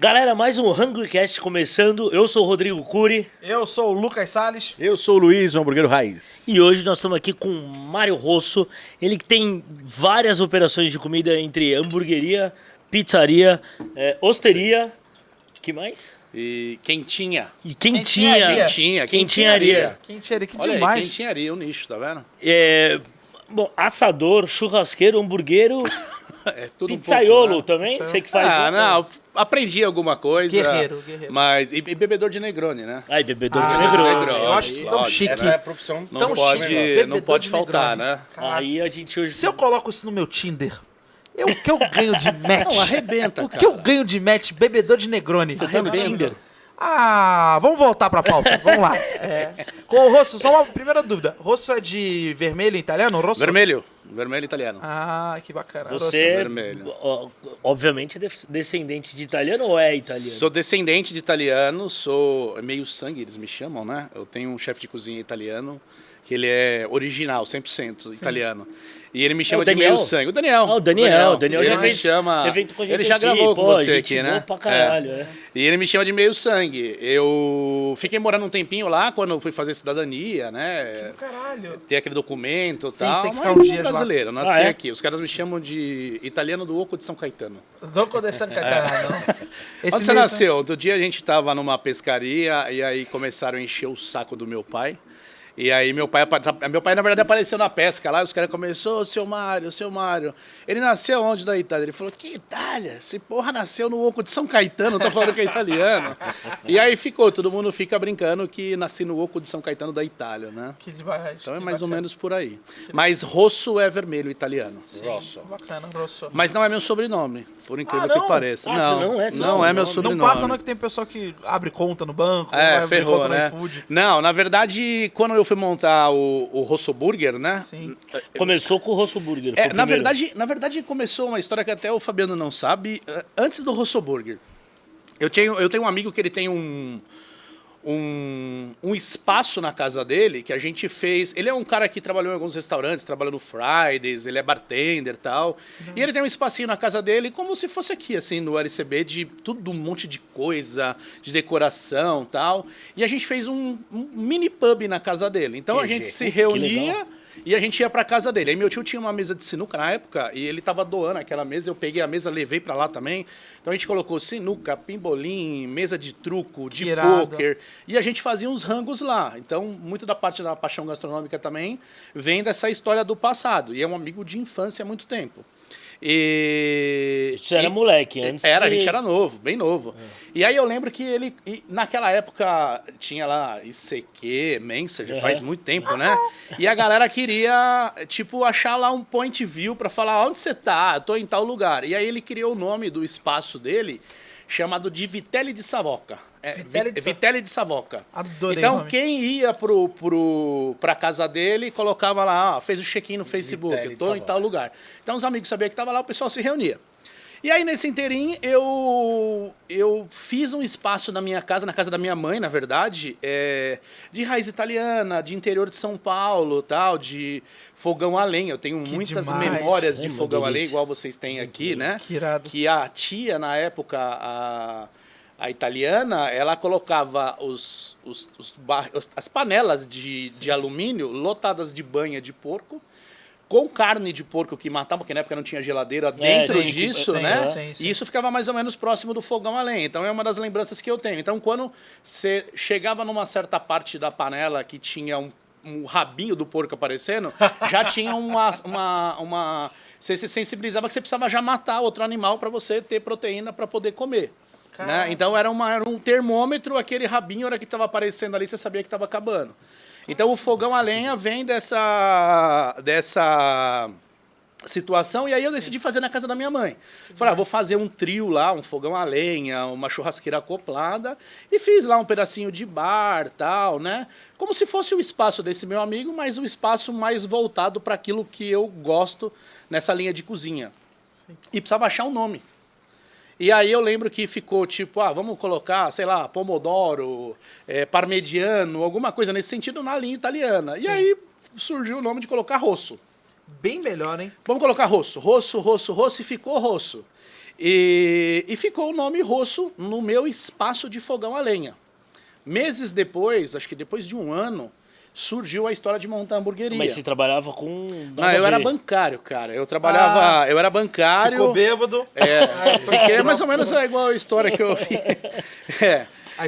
Galera, mais um HungryCast começando. Eu sou o Rodrigo Cury. Eu sou o Lucas Salles. Eu sou o Luiz, o hamburguero raiz. E hoje nós estamos aqui com o Mário Rosso. Ele que tem várias operações de comida entre hamburgueria, pizzaria, osteria. Que mais? E quentinha. E quentinharia. Quentinharia. Quentinharia, que Olha demais. aí, quentinharia, o nicho, tá vendo? Bom, assador, churrasqueiro, hamburguero, É tudo pizzaiolo um pouco, né? também. Você que faz. Não, aprendi alguma coisa. Guerreiro. Mas, e bebedor de Negroni, né? Ai, bebedor de Negroni. Negroni. Eu acho tão Lógico, chique. Essa é a profissão Não Tão pode, chique. não Bebedor pode de faltar, Negroni. né? Aí a gente hoje. Se eu coloco isso no meu Tinder, o que eu ganho de match? Não, arrebenta, O que eu cara. ganho de match? Bebedor de Negroni. Você tá no Tinder? Vamos voltar pra pauta. Vamos lá. Com o Rosso, só uma primeira dúvida. Rosso é de vermelho em italiano? Rosso? Vermelho italiano. Que bacana. Você, vermelho. obviamente, é descendente de italiano ou é italiano? Sou descendente de italiano, sou meio sangue, eles me chamam, né? Eu tenho um chefe de cozinha italiano, que ele é original, 100% italiano. E ele me chama de Daniel? meio sangue. O Daniel. O Daniel Ele já me fez chama... evento com a gente Ele já aqui, gravou com pô, você gente aqui, boa né? pra caralho, E ele me chama de meio sangue. Eu fiquei morando um tempinho lá quando eu fui fazer cidadania, né? Caralho. Ter aquele documento e Sim, tal. você tem que ficar mas uns sou dias lá. brasileiro, eu nasci é? aqui. Os caras me chamam de italiano do Oco de São Caetano. Não condensando não. Onde você nasceu? Outro dia a gente tava numa pescaria e aí começaram a encher o saco do meu pai. E aí meu pai, na verdade, apareceu na pesca lá, e os caras começaram, seu Mário. Ele nasceu onde da Itália? Ele falou, que Itália? Esse porra nasceu no Oco de São Caetano, tá falando que é italiano. E aí todo mundo fica brincando que nasci no Oco de São Caetano da Itália, né? Que demais. Então é mais ou menos por aí. Mas Rosso é vermelho italiano. Rosso. Bacana, Rosso. Mas não é meu sobrenome, por incrível não? que pareça. Não é seu não é meu sobrenome. sobrenome. Não passa não que tem pessoal que abre conta no banco, vai abrir ferrou, conta no né? iFood. Não, na verdade, quando eu fui montar o Rosso Burger, né? Sim. Começou com o Rosso Burger. foi o Na primeiro. verdade, começou uma história que até o Fabiano não sabe. Antes do Rosso Burger, eu tenho um amigo que ele tem um espaço na casa dele que a gente fez. Ele é um cara que trabalhou em alguns restaurantes, trabalhou no Fridays, ele é bartender e tal. E ele tem um espacinho na casa dele, como se fosse aqui, assim, no LCB, de tudo, um monte de coisa, de decoração e tal. E a gente fez um mini pub na casa dele. Então a gente se reunia. E a gente ia pra casa dele. Aí meu tio tinha uma mesa de sinuca na época e ele tava doando aquela mesa. Eu peguei a mesa, levei pra lá também. Então a gente colocou sinuca, pimbolim, mesa de truco, de irado. pôquer. E a gente fazia uns rangos lá. Então, muito da parte da paixão gastronômica também vem dessa história do passado. E é um amigo de infância há muito tempo. Você era moleque antes. A gente era novo, bem novo. E aí eu lembro que ele, naquela época, tinha lá ICQ, Messenger, faz muito tempo, né? E a galera queria, tipo, achar lá um point view pra falar, onde você tá? Eu tô em tal lugar. E aí ele criou o nome do espaço dele, chamado de Vitelli de Savoca. Vitelli de Savoca. Adorei o Então, nome. quem ia pra casa dele, colocava lá, fez o check-in no Facebook, Vitelli eu de tô em Savoca. tal lugar. Então, os amigos sabiam que tava lá, o pessoal se reunia. E aí, nesse inteirinho, eu fiz um espaço na minha casa, na casa da minha mãe, na verdade, de raiz italiana, de interior de São Paulo, tal, de fogão a lenha. Eu tenho muitas demais. memórias de Uma fogão a lenha, delícia. igual vocês têm aqui, né? Que irado. Que a tia, na época, a italiana, ela colocava as panelas de alumínio lotadas de banha de porco, com carne de porco que matava, porque na época não tinha geladeira dentro sim, disso, sim, né? sim. E isso ficava mais ou menos próximo do fogão a lenha. Então é uma das lembranças que eu tenho. Então quando você chegava numa certa parte da panela que tinha um rabinho do porco aparecendo, já tinha você se sensibilizava que você precisava já matar outro animal para você ter proteína para poder comer. Né? Então era um termômetro, aquele rabinho, a hora que estava aparecendo ali, você sabia que estava acabando. Então o fogão a lenha vem dessa situação, e aí eu decidi fazer na casa da minha mãe. Falei, vou fazer um trio lá, um fogão a lenha, uma churrasqueira acoplada, e fiz lá um pedacinho de bar, tal, né? Como se fosse o espaço desse meu amigo, mas um espaço mais voltado para aquilo que eu gosto nessa linha de cozinha. E precisava achar um nome. E aí eu lembro que ficou tipo, vamos colocar, sei lá, pomodoro, parmegiano, alguma coisa nesse sentido na linha italiana. Sim. E aí surgiu o nome de colocar Rosso. Bem melhor, hein? Vamos colocar Rosso, e ficou Rosso. E ficou o nome Rosso no meu espaço de fogão a lenha. Meses depois, acho que depois de um ano, surgiu a história de montar a hamburgueria. Mas você trabalhava com... Não, eu era bancário, cara. Eu trabalhava... eu era bancário. Ficou bêbado. Fiquei mais ou menos igual a história que eu vi.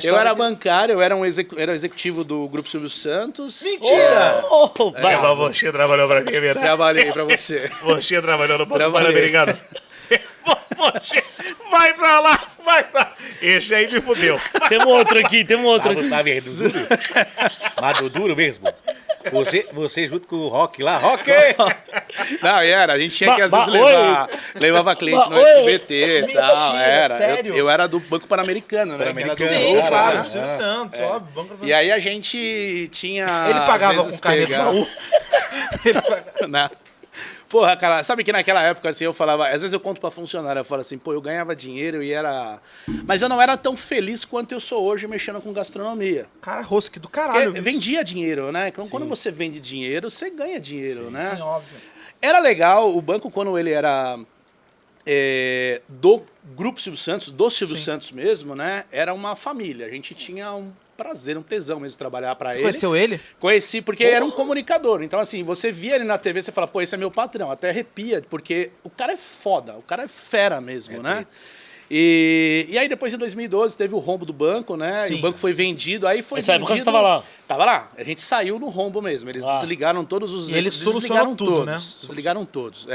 Eu era bancário, eu era era executivo do Grupo Silvio Santos. Mentira! Vai. Você trabalhou pra mim, verdade? Trabalhei pra você. Você trabalhou no Banco Trabalhei. Pan-Americano. Você vai pra lá, vai pra lá. Esse aí me fudeu. Temos outro aqui, temos outro aqui. Tá vendo, duro? Mas do duro mesmo. Você junto com o Rock lá, Rock! Não, a gente tinha que às vezes Oi. levava cliente no Oi. SBT e tal. Mentira, sério? Eu era do Banco Pan-Americano, né? Pan-Americano. Que era do- Sim, Cara, claro, né? Silvio Santos, ó, banco E aí a gente tinha. Ele pagava às vezes, com caneta pegava- baú. Ele pagava... Né? Porra, cara, sabe que naquela época, assim, eu falava, às vezes eu conto pra funcionário, eu falo assim, pô, eu ganhava dinheiro e era... Mas eu não era tão feliz quanto eu sou hoje mexendo com gastronomia. Cara, rosto, que do Porque caralho. isso. vendia dinheiro, né? Então, quando você vende dinheiro, você ganha dinheiro, né? Sim, óbvio. Era legal, o banco, quando ele era do Grupo Silvio Santos, do Silvio Santos mesmo, né? Era uma família. A gente tinha um prazer, um tesão mesmo de trabalhar para Você ele. conheceu ele? Conheci porque era um comunicador. Então, assim, você via ele na TV, você fala, pô, esse é meu patrão. Até arrepia, porque o cara é foda, o cara é fera mesmo, né? E aí, depois, em 2012, teve o rombo do banco, né? Sim. E o banco foi vendido. Aí foi Nessa vendido... época você tava lá? Tava lá. A gente saiu no rombo mesmo. Eles Ah. desligaram todos os... E eles desligaram solucionaram tudo, todos. né? Desligaram todos,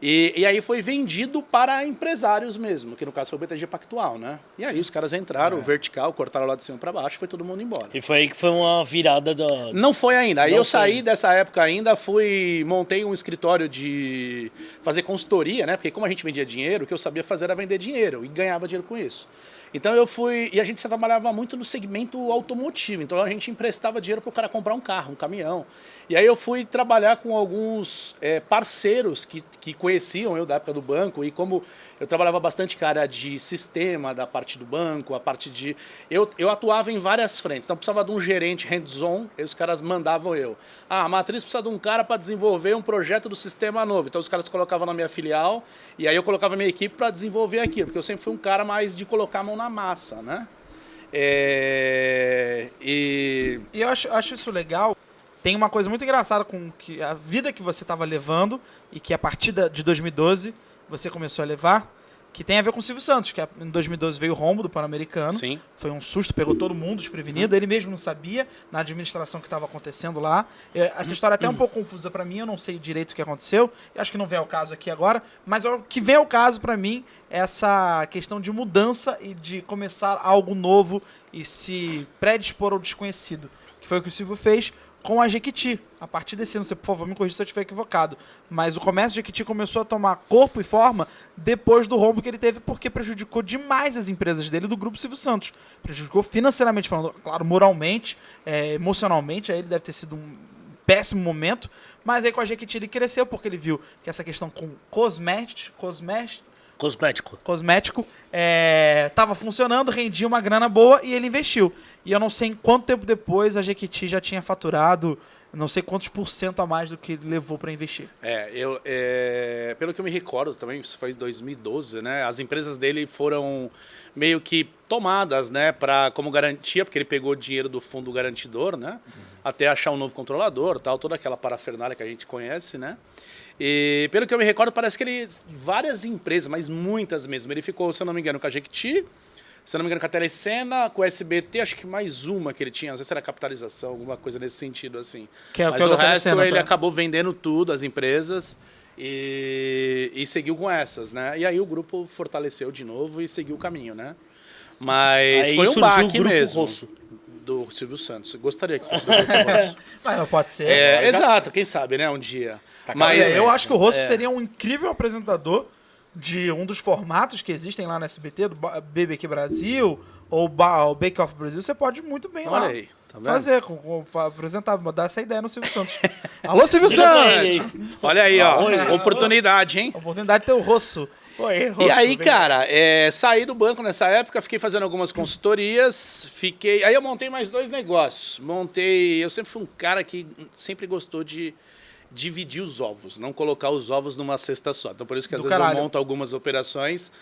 E aí foi vendido para empresários mesmo, que no caso foi o BTG Pactual, né? E aí os caras entraram, vertical, cortaram lá de cima para baixo, foi todo mundo embora. E foi aí que foi uma virada da... Não foi ainda. Aí Não eu foi. saí dessa época ainda, montei um escritório de fazer consultoria, né? Porque como a gente vendia dinheiro, o que eu sabia fazer era vender dinheiro e ganhava dinheiro com isso. Então eu fui, e a gente trabalhava muito no segmento automotivo, então a gente emprestava dinheiro para o cara comprar um carro, um caminhão. E aí eu fui trabalhar com alguns parceiros que conheciam eu da época do banco, e como eu trabalhava bastante com a área de sistema da parte do banco, a parte de... Eu atuava em várias frentes, então precisava de um gerente hands-on, e os caras mandavam eu. Ah, a matriz precisa de um cara para desenvolver um projeto do sistema novo, então os caras colocavam na minha filial, e aí eu colocava a minha equipe para desenvolver aquilo, porque eu sempre fui um cara mais de colocar a mão na massa, né? E eu acho isso legal. Tem uma coisa muito engraçada com que a vida que você estava levando e que a partir de 2012 você começou a levar, que tem a ver com o Silvio Santos, que em 2012 veio o rombo do Pan-Americano. Sim. Foi um susto, pegou todo mundo desprevenido. Ele mesmo não sabia na administração que estava acontecendo lá. Essa história é até um pouco confusa para mim, eu não sei direito o que aconteceu. Eu acho que não vem ao caso aqui agora, mas o que vem ao caso para mim é essa questão de mudança e de começar algo novo e se predispor ao desconhecido, que foi o que o Silvio fez com a Jequiti. A partir desse ano, você, por favor, me corrija se eu estiver equivocado, mas o comércio Jequiti começou a tomar corpo e forma depois do rombo que ele teve, porque prejudicou demais as empresas dele do Grupo Silvio Santos. Prejudicou financeiramente falando, claro, moralmente, emocionalmente, aí ele deve ter sido um péssimo momento, mas aí com a Jequiti ele cresceu, porque ele viu que essa questão com cosmético estava funcionando, rendia uma grana boa e ele investiu. E eu não sei em quanto tempo depois a Jequiti já tinha faturado não sei quantos % a mais do que ele levou para investir. Pelo que eu me recordo também, isso foi em 2012, né? As empresas dele foram meio que tomadas, né, como garantia, porque ele pegou dinheiro do fundo garantidor, né? Até achar um novo controlador, tal, toda aquela parafernália que a gente conhece, né? E pelo que eu me recordo, parece que várias empresas, mas muitas mesmo, ele ficou, se eu não me engano, com a Jequiti, se eu não me engano, com a Telecena, com o SBT, acho que mais uma que ele tinha, não sei se era capitalização, alguma coisa nesse sentido, assim. Mas o da resto, Telecena, ele tá? acabou vendendo tudo, as empresas, e seguiu com essas, né? E aí o grupo fortaleceu de novo e seguiu o caminho, né? Mas Aí foi um surgiu o baque Grupo mesmo. Rosso. Do Silvio Santos. Gostaria que fosse do Grupo Rosso. Mas não pode ser. Exato, quem sabe, né? Um dia. Eu acho que o Rosso seria um incrível apresentador de um dos formatos que existem lá no SBT, do BBQ Brasil ou o Bake Off Brasil. Você pode muito bem lá Olha aí, tá vendo? fazer, apresentar, dar essa ideia no Silvio Santos. Alô, Silvio Santos! Olha aí, ó. Oi. Oportunidade, hein? Oportunidade de ter o Rosso. Oi, Rosso, E aí, vem. cara, saí do banco nessa época, fiquei fazendo algumas consultorias, aí eu montei mais 2 negócios. Eu sempre fui um cara que sempre gostou de dividir os ovos, não colocar os ovos numa cesta só. Então, por isso que às Do vezes caralho. eu monto algumas operações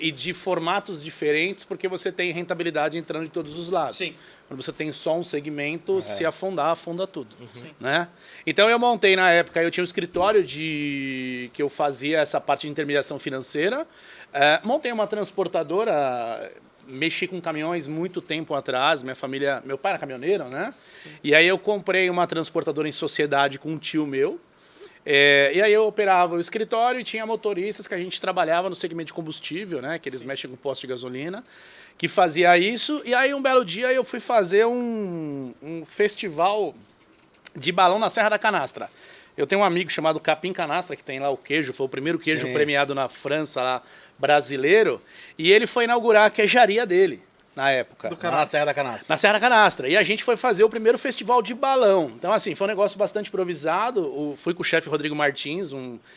e de formatos diferentes, porque você tem rentabilidade entrando de todos os lados. Sim. Quando você tem só um segmento, se afundar, afunda tudo. Né? Então, eu montei na época, eu tinha um escritório que eu fazia essa parte de intermediação financeira, montei uma transportadora. Mexi com caminhões muito tempo atrás, meu pai era caminhoneiro, né? E aí eu comprei uma transportadora em sociedade com um tio meu. E aí eu operava o escritório e tinha motoristas que a gente trabalhava no segmento de combustível, né? Que eles mexem com posto de gasolina, que fazia isso. E aí um belo dia eu fui fazer um festival de balão na Serra da Canastra. Eu tenho um amigo chamado Capim Canastra, que tem lá o queijo, foi o primeiro queijo premiado na França, lá, brasileiro, e ele foi inaugurar a queijaria dele, na época. Na Serra da Canastra. Na Serra da Canastra. E a gente foi fazer o primeiro festival de balão. Então, assim, foi um negócio bastante improvisado. Fui com o chefe Rodrigo Martins,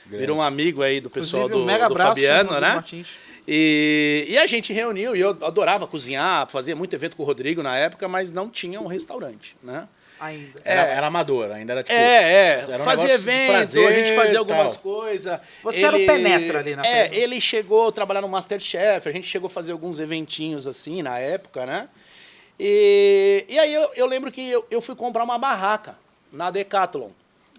virou um amigo aí do pessoal Inclusive, do, um mega do abraço, Fabiano, Rodrigo né? Martins. E a gente reuniu, e eu adorava cozinhar, fazia muito evento com o Rodrigo na época, mas não tinha um restaurante, né? Ainda. Era amador, ainda era tipo... Fazia um negócio de evento, prazer a gente fazia e algumas tal. coisas. Você era o penetra ali na frente. ele chegou a trabalhar no Masterchef, a gente chegou a fazer alguns eventinhos assim na época, né? E aí eu lembro que eu fui comprar uma barraca na Decathlon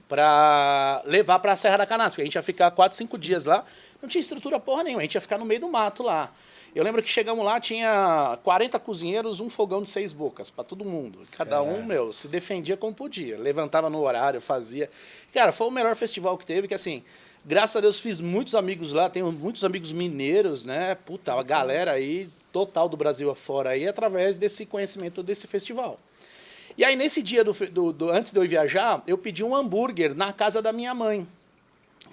pra levar pra Serra da Canastra, porque a gente ia ficar 4, 5 dias lá, não tinha estrutura porra nenhuma, a gente ia ficar no meio do mato lá. Eu lembro que chegamos lá, tinha 40 cozinheiros, um fogão de 6 bocas para todo mundo. Cada um, se defendia como podia. Levantava no horário, fazia. Cara, foi o melhor festival que teve, que assim, graças a Deus fiz muitos amigos lá, tenho muitos amigos mineiros, né? Puta, a galera aí, total do Brasil afora aí, através desse conhecimento desse festival. E aí, nesse dia, antes de eu ir viajar, eu pedi um hambúrguer na casa da minha mãe,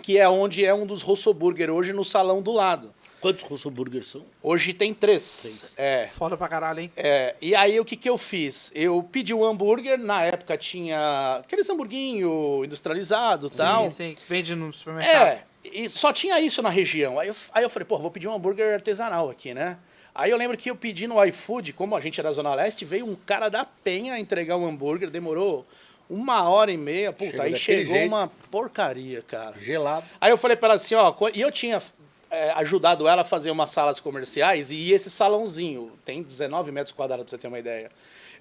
que é onde é um dos Rosso Burger, hoje no salão do lado. Quantos Rosso Burgers são? Hoje tem 3. Foda pra caralho, hein? E aí, o que eu fiz? Eu pedi um hambúrguer, na época tinha aqueles hamburguinho industrializado e tal. Sim, que vende no supermercado. E só tinha isso na região. Aí eu falei, pô, vou pedir um hambúrguer artesanal aqui, né? Aí eu lembro que eu pedi no iFood, como a gente era da Zona Leste, veio um cara da Penha entregar um hambúrguer, demorou 1h30, puta, aí chegou jeito. uma porcaria, cara. Gelado. Aí eu falei pra ela assim, ó, e eu tinha ajudado ela a fazer umas salas comerciais, e esse salãozinho tem 19 metros quadrados, pra você ter uma ideia.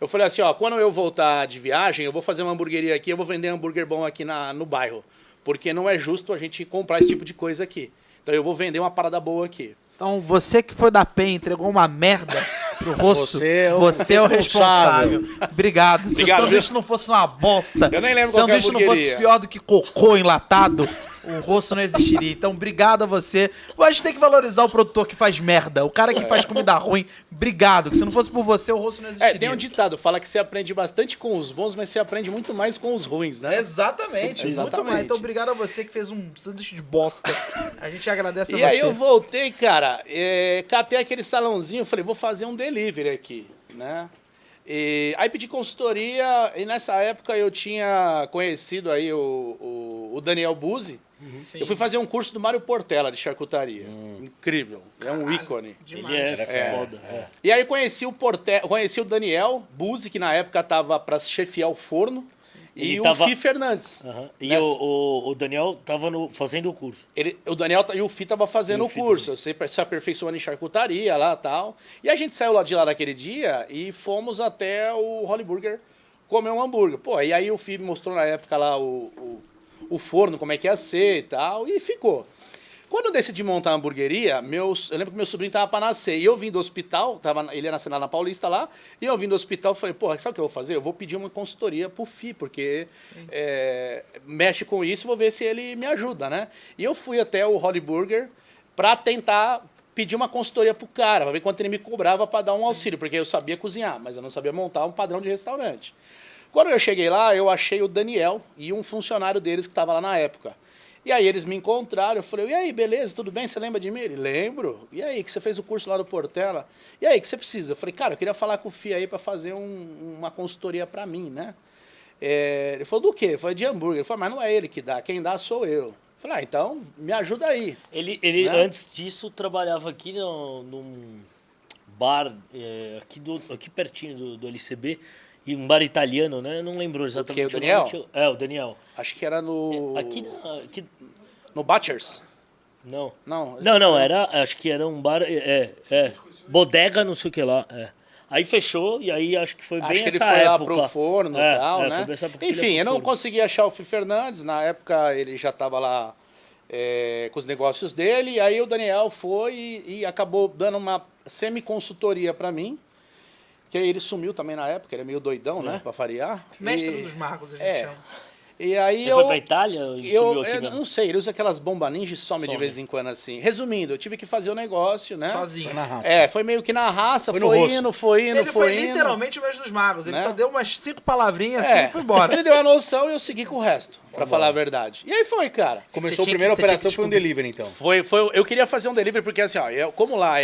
Eu falei assim, ó, quando eu voltar de viagem, eu vou fazer uma hamburgueria aqui, eu vou vender hambúrguer bom aqui no bairro, porque não é justo a gente comprar esse tipo de coisa aqui. Então eu vou vender uma parada boa aqui. Então, você que foi da PEN e entregou uma merda pro Rosso, Você é o o responsável. Obrigado. Se o Obrigado, sanduíche não fosse uma bosta, Eu nem lembro se o qual que é a sanduíche não fosse hamburgueria. pior do que cocô enlatado, o Rosso não existiria. Então, obrigado a você. A gente tem que valorizar o produtor que faz merda, o cara que faz comida ruim. Obrigado, que se não fosse por você, o Rosso não existiria. Tem um ditado, fala que você aprende bastante com os bons, mas você aprende muito mais com os ruins, né? Exatamente, Exatamente. muito mais. Então, obrigado a você que fez um sanduíche de bosta. A gente agradece a E você. aí eu voltei, cara, catei aquele salãozinho, falei, vou fazer um delivery aqui, né? Aí pedi consultoria, e nessa época eu tinha conhecido aí o Daniel Buzzi. Eu fui fazer um curso do Mário Portela de charcutaria. Incrível, é um ícone. Ele é foda. E aí conheci o Daniel Buzzi, que na época tava para chefiar o forno, e Ele o tava- Fi Fernandes. Aham. E Nessa- o Daniel tava fazendo o curso. O Daniel e o Fi tava fazendo E o o Fi curso, se aperfeiçoando em charcutaria lá e tal. E a gente saiu de lá naquele dia e fomos até o Holly Burger comer um hambúrguer. Pô, e aí o Fi me mostrou na época lá o forno, como é que ia ser e tal, e ficou. Quando eu decidi montar a hamburgueria, eu lembro que meu sobrinho tava para nascer, e eu vim do hospital, ele ia nascer lá na Paulista lá, e eu vim do hospital e falei, pô, sabe o que eu vou fazer? Eu vou pedir uma consultoria pro FI, porque mexe com isso, vou ver se ele me ajuda, né? E eu fui até o Holly Burger para tentar pedir uma consultoria pro cara, para ver quanto ele me cobrava para dar um auxílio, porque eu sabia cozinhar, mas eu não sabia montar um padrão de restaurante. Quando eu cheguei lá, eu achei o Daniel e um funcionário deles que estava lá na época. E aí eles me encontraram, eu falei, e aí, beleza, tudo bem? Você lembra de mim? Ele, lembro. E aí, que você fez o curso lá do Portela? E aí, que você precisa? Eu falei, cara, eu queria falar com o FI aí para fazer uma consultoria para mim, né? Ele falou, do quê? Eu falei, de hambúrguer. Ele falou, mas não é ele que dá, quem dá sou eu. Eu falei, então, me ajuda aí. Ele Né? antes disso, trabalhava aqui num bar, aqui pertinho do LCB. E um bar italiano, né? Eu não lembro exatamente O Daniel? nome. É, o Daniel. Acho que era no... Aqui No Butchers. não. Não. Não, acho que era um bar, bodega, não sei o que lá, Aí fechou e aí acho que foi bem Acho que ele essa foi época. lá pro forno e tal, né? Foi bem essa época que ele Enfim, ia eu pro não forno. consegui achar o Fih Fernandes. Na época ele já estava lá com os negócios dele. E aí o Daniel foi e acabou dando uma semi-consultoria para mim. Que aí ele sumiu também na época, ele é meio doidão, né? Pra variar. Mestre dos magos, a gente chama. E aí Ele foi pra Itália e sumiu aqui eu mesmo? não sei, ele usa aquelas bombas ninja e some de vez em quando assim. Resumindo, eu tive que fazer o negócio, né? Sozinho. Na raça. Foi meio que na raça, Foi no foi rosto. indo, foi indo, Ele foi indo. literalmente o mestre dos magos. Ele Né? só deu umas 5 palavrinhas assim e foi embora. Ele deu a noção e eu segui com o resto, pra falar a verdade. E aí foi, cara. Começou Você a tinha primeira que- você tinha operação, que foi um descobrir. delivery, então. Eu queria fazer um delivery porque assim, ó, como lá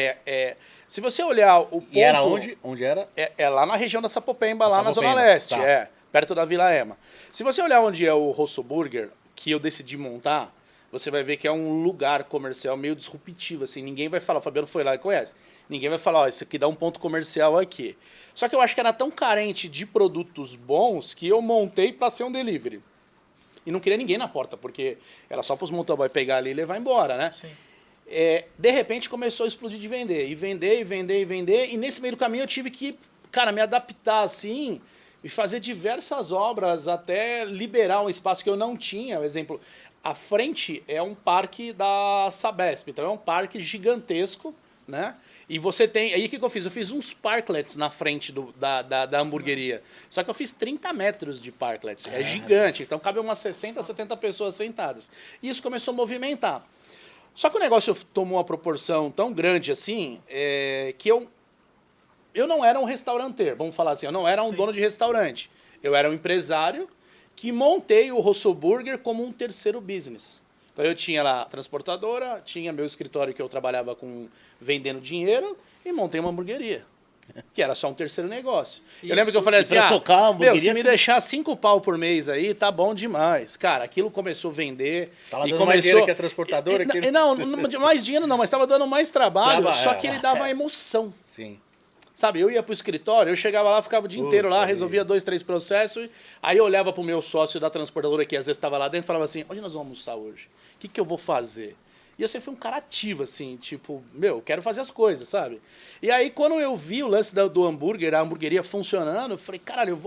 se você olhar o ponto... E era onde? Onde era? É lá na região da Sapopemba, lá na Zona Sapopemba, Leste, tá. perto da Vila Ema. Se você olhar onde é o Rosso Burger, que eu decidi montar, você vai ver que é um lugar comercial meio disruptivo, assim, ninguém vai falar, o Fabiano foi lá e conhece, ninguém vai falar, ó, isso aqui dá um ponto comercial aqui. Só que eu acho que era tão carente de produtos bons que eu montei para ser um delivery. E não queria ninguém na porta, porque era só para os motoboy pegar ali e levar embora, né? Sim. De repente começou a explodir de vender, e vender, e vender, e vender, e nesse meio do caminho eu tive que, cara, me adaptar assim e fazer diversas obras até liberar um espaço que eu não tinha. Por exemplo, a frente é um parque da Sabesp, então é um parque gigantesco, né? E você tem... Aí o que eu fiz? Eu fiz uns parklets na frente da hamburgueria. Só que eu fiz 30 metros de parklets. É gigante, então cabe umas 60, 70 pessoas sentadas. E isso começou a movimentar. Só que o negócio tomou uma proporção tão grande assim, que eu não era um restauranteiro, vamos falar assim, eu não era um dono de restaurante. Eu era um empresário que montei o Rosso Burger como um terceiro business. Então eu tinha lá a transportadora, tinha meu escritório que eu trabalhava vendendo dinheiro e montei uma hamburgueria. Que era só um terceiro negócio. Eu lembro que eu falei assim, pra tocar a hamburgueria, se me você- deixar 5 pau por mês aí, tá bom demais. Cara, aquilo começou a vender. Tava e dando começou... mais dinheiro que a transportadora, E- que- Não, mais dinheiro não, mas tava dando mais trabalho, só que ele dava É. emoção. Sim. Sabe, eu ia pro escritório, eu chegava lá, ficava o dia inteiro lá, resolvia 2, 3 processos, aí eu olhava pro meu sócio da transportadora, que às vezes estava lá dentro, e falava assim, onde nós vamos almoçar hoje? O que eu vou fazer? E eu sempre fui um cara ativo, assim, tipo, eu quero fazer as coisas, sabe? E aí, quando eu vi o lance do hambúrguer, a hamburgueria funcionando, eu falei, caralho,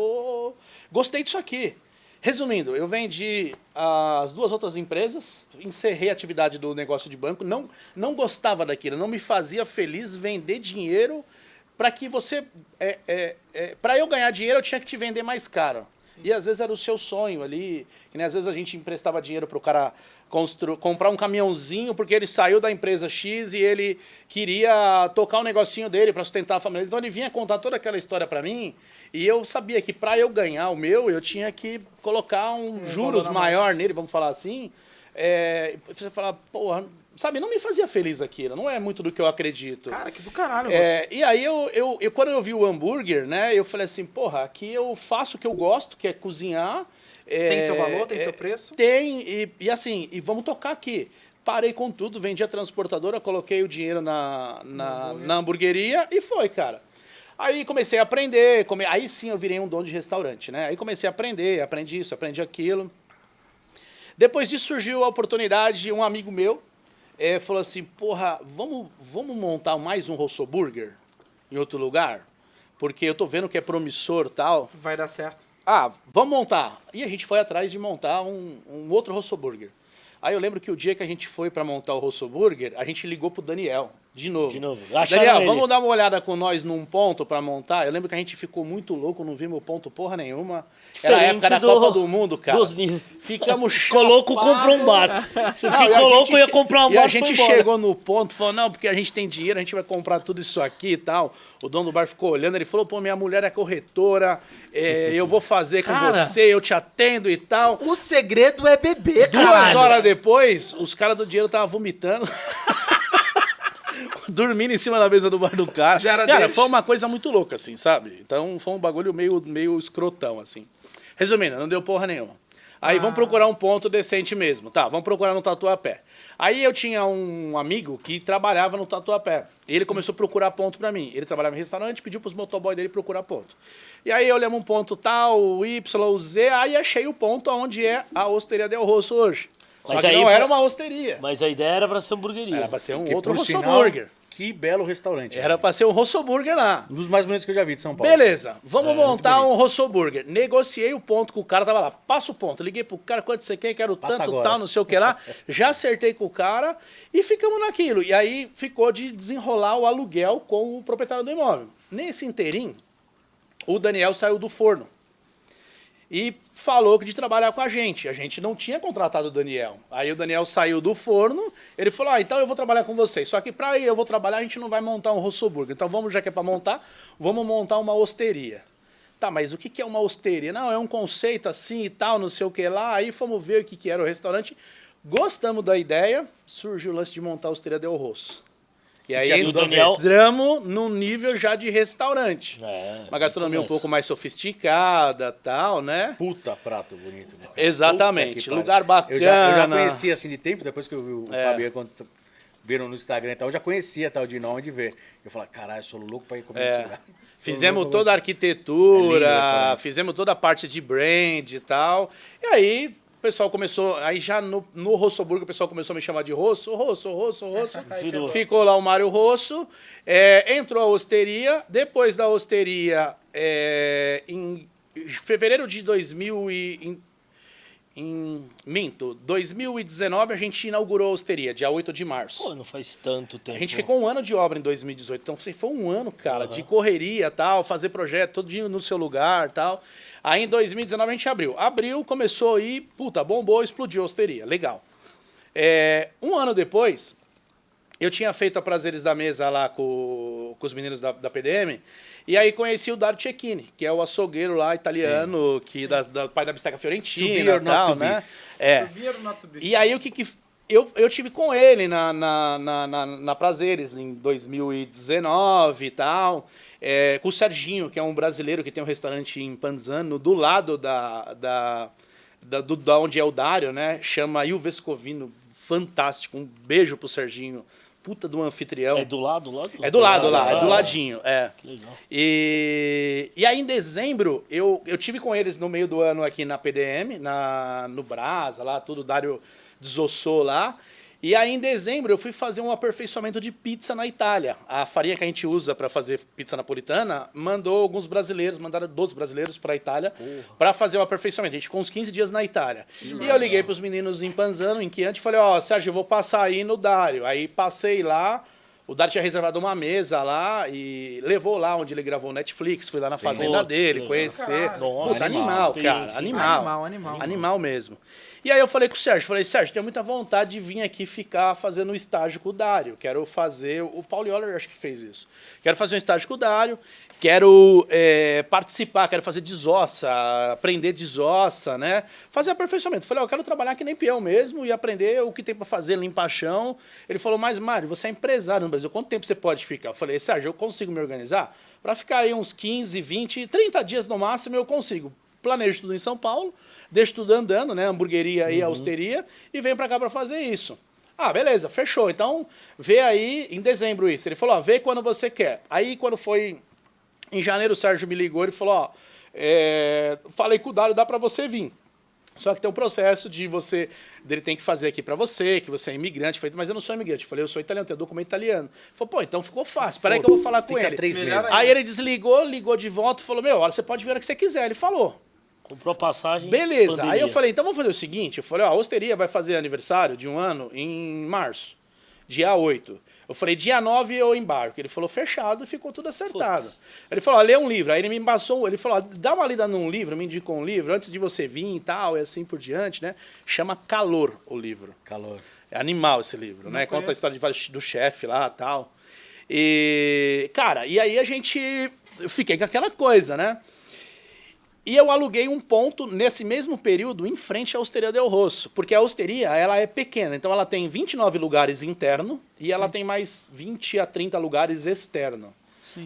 gostei disso aqui. Resumindo, eu vendi as 2 outras empresas, encerrei a atividade do negócio de banco, não gostava daquilo, não me fazia feliz vender dinheiro para que você... para eu ganhar dinheiro, eu tinha que te vender mais caro. E às vezes era o seu sonho ali, que nem às vezes a gente emprestava dinheiro para o cara comprar um caminhãozinho porque ele saiu da empresa X e ele queria tocar um negocinho dele para sustentar a família. Então ele vinha contar toda aquela história para mim e eu sabia que para eu ganhar o meu, eu tinha que colocar um juros maior nele, vamos falar assim. Você falar, porra, sabe, não me fazia feliz aquilo, não é muito do que eu acredito. Cara, que do caralho, moço. E aí, quando eu vi o hambúrguer, né, eu falei assim, porra, aqui eu faço o que eu gosto, que é cozinhar. Tem seu valor, tem seu preço? Tem, e assim, e vamos tocar aqui. Parei com tudo, vendi a transportadora, coloquei o dinheiro na hamburgueria e foi, cara. Aí comecei a aprender, aí sim eu virei um dono de restaurante, né? Aí comecei a aprender, aprendi isso, aprendi aquilo. Depois disso surgiu a oportunidade, um amigo meu falou assim, porra, vamos montar mais um Rosso Burger em outro lugar? Porque eu tô vendo que é promissor e tal. Vai dar certo. Vamos montar. E a gente foi atrás de montar um outro Rosso Burger. Aí eu lembro que o dia que a gente foi para montar o Rosso Burger, a gente ligou pro Daniel, de novo. Acharam Daniel, ele. vamos dar uma olhada com nós num ponto para montar? Eu lembro que a gente ficou muito louco, não vimos ponto porra nenhuma. Era a época da Copa do Mundo, cara. Ficamos Coloco comprou um bar. Você ficou louco e ia comprar um bar. E a gente chegou no ponto, falou, não, porque a gente tem dinheiro, a gente vai comprar tudo isso aqui e tal. O dono do bar ficou olhando, ele falou, pô, minha mulher é corretora, eu vou fazer com Cara. você, eu te atendo e tal. O segredo é beber, 2 caralho. horas depois, os caras do dinheiro estavam vomitando. Dormindo em cima da mesa do bar do cara. Já era Cara, deles. foi uma coisa muito louca, assim, sabe? Então foi um bagulho meio escrotão, assim. Resumindo, não deu porra nenhuma. Aí vamos procurar um ponto decente mesmo. Tá, vamos procurar no Tatuapé. Aí eu tinha um amigo que trabalhava no Tatuapé. Ele começou a procurar ponto pra mim. Ele trabalhava em restaurante, pediu pros motoboy dele procurar ponto. E aí olhamos um ponto tal, Y, Z, aí achei o ponto onde é a Osteria Del Rosso hoje. Só Mas que aí não foi- era uma osteria. Mas a ideia era pra ser hamburgueria. Era pra ser um Que, outro por sinal, Rossoburger. Que belo restaurante. Era pra ser um Rossoburger lá. Um dos mais bonitos que eu já vi de São Paulo. Beleza, vamos montar um Rossoburger. Negociei o ponto com o cara, tava lá, passa o ponto. Liguei pro cara, quanto você quer, quero Passa tanto, agora. tal, não sei o que lá. Já acertei com o cara e ficamos naquilo. E aí ficou de desenrolar o aluguel com o proprietário do imóvel. Nesse inteirinho, o Daniel saiu do forno e falou de trabalhar com a gente. A gente não tinha contratado o Daniel. Aí o Daniel saiu do forno, ele falou, então eu vou trabalhar com vocês. Só que para eu vou trabalhar, a gente não vai montar um Rossoburger. Então vamos, já que é para montar, vamos montar uma osteria. Tá, mas o que é uma osteria? Não, é um conceito assim e tal, não sei o que lá. Aí fomos ver o que era o restaurante. Gostamos da ideia, surgiu o lance de montar a Osteria Del Rosso. E aí tinha tudo a ver. entramos num nível já de restaurante. É, Uma gastronomia um começa. pouco mais sofisticada, tal, né? Puta prato bonito. Né, cara? Exatamente. Puta que pariu. Lugar bacana. Eu já conhecia assim de tempos, depois que eu vi o Fabio quando viram no Instagram e tal, eu já conhecia tal de nome de ver. Eu falei, caralho, eu sou louco pra ir comer esse lugar. Sou Fizemos louco pra toda a É lindo o arquitetura, restaurante. fizemos toda a parte de brand e tal. E aí o pessoal começou, aí já no Rossoburger o pessoal começou a me chamar de Rosso. Virou. Ficou lá o Mário Rosso, entrou a Osteria, depois da Osteria, em fevereiro de 2019 a gente inaugurou a Osteria, dia 8 de março. Pô, não faz tanto tempo. A gente ficou um ano de obra em 2018, então assim, foi um ano, cara, de correria, tal, fazer projeto, todo dia no seu lugar, tal. Aí em 2019 a gente abriu. Abriu, começou a ir, puta, bombou, explodiu a Osteria, legal. Um ano depois, eu tinha feito a Prazeres da Mesa lá com os meninos da PDM, e aí conheci o Dario Cecchini, que é o açougueiro lá italiano, que da pai da bisteca To be fiorentina or e not tal, to né? Be. E aí o que eu tive com ele na Prazeres em 2019 e tal, com o Serginho, que é um brasileiro que tem um restaurante em Panzano, do lado da onde é o Dário, né? Chama Il Vescovino, fantástico, um beijo pro Serginho, puta do anfitrião. É do lado? É do lado lá, é do ladinho, Que legal. E aí em dezembro, eu tive com eles no meio do ano aqui na PDM, no Brasa, lá, tudo, o Dário desossou lá. E aí em dezembro eu fui fazer um aperfeiçoamento de pizza na Itália. A farinha que a gente usa para fazer pizza napolitana mandaram 12 brasileiros para a Itália para fazer o aperfeiçoamento. A gente ficou uns 15 dias na Itália. E eu liguei para os meninos em Panzano, em Chianti, e falei, Sérgio, eu vou passar aí no Dário. Aí passei lá, o Dário tinha reservado uma mesa lá e levou lá onde ele gravou o Netflix, fui lá na fazenda Putz, dele, legal. conhecer. Caralho. Nossa, Puta, animal, cara, experiência. animal. Animal mesmo. E aí eu falei com o Sérgio, Sérgio, tenho muita vontade de vir aqui ficar fazendo um estágio com o Dário. Quero fazer, o Paulo Yoller acho que fez isso. Quero fazer um estágio com o Dário, quero participar, quero fazer desossa, aprender desossa, né? Fazer aperfeiçoamento. Falei, eu quero trabalhar que nem peão mesmo e aprender o que tem para fazer, limpar chão. Ele falou, mas Mário, você é empresário no Brasil, quanto tempo você pode ficar? Eu falei, Sérgio, eu consigo me organizar? Para ficar aí uns 15, 20, 30 dias no máximo eu consigo. Planejo tudo em São Paulo, deixo tudo andando, né? Hamburgueria e a osteria, e venho para cá para fazer isso. Ah, beleza, fechou. Então, vê aí em dezembro isso. Ele falou, vê quando você quer. Aí, quando foi em janeiro, o Sérgio me ligou e falou, falei com o Dário, dá para você vir. Só que tem um processo dele tem que fazer aqui para você, que você é imigrante. Eu falei, mas eu não sou imigrante. Eu falei, eu sou italiano, tenho documento italiano. Ele falou, então ficou fácil, peraí que eu vou falar com Fica ele. 3 Melhor meses. Aí ele desligou, ligou de volta e falou, você pode vir a hora que você quiser. Ele falou. Comprou passagem. Beleza. pandemia. Aí eu falei, então vamos fazer o seguinte. Eu falei, a Osteria vai fazer aniversário de um ano em março, dia 8. Eu falei, dia 9 eu embarco. Ele falou, fechado, e ficou tudo acertado. Putz. Ele falou, lê um livro. Aí ele me embaçou, ele falou, dá uma lida num livro, me indicou um livro, antes de você vir e tal, e assim por diante, né? Chama Calor, o livro. Calor. É animal esse livro, né? Conta a conheço. história do chefe lá e tal. E, cara, e aí eu fiquei com aquela coisa, né? E eu aluguei um ponto nesse mesmo período em frente à Osteria Del Rosso, porque a Osteria, ela é pequena, então ela tem 29 lugares interno e ela tem mais 20 a 30 lugares externo.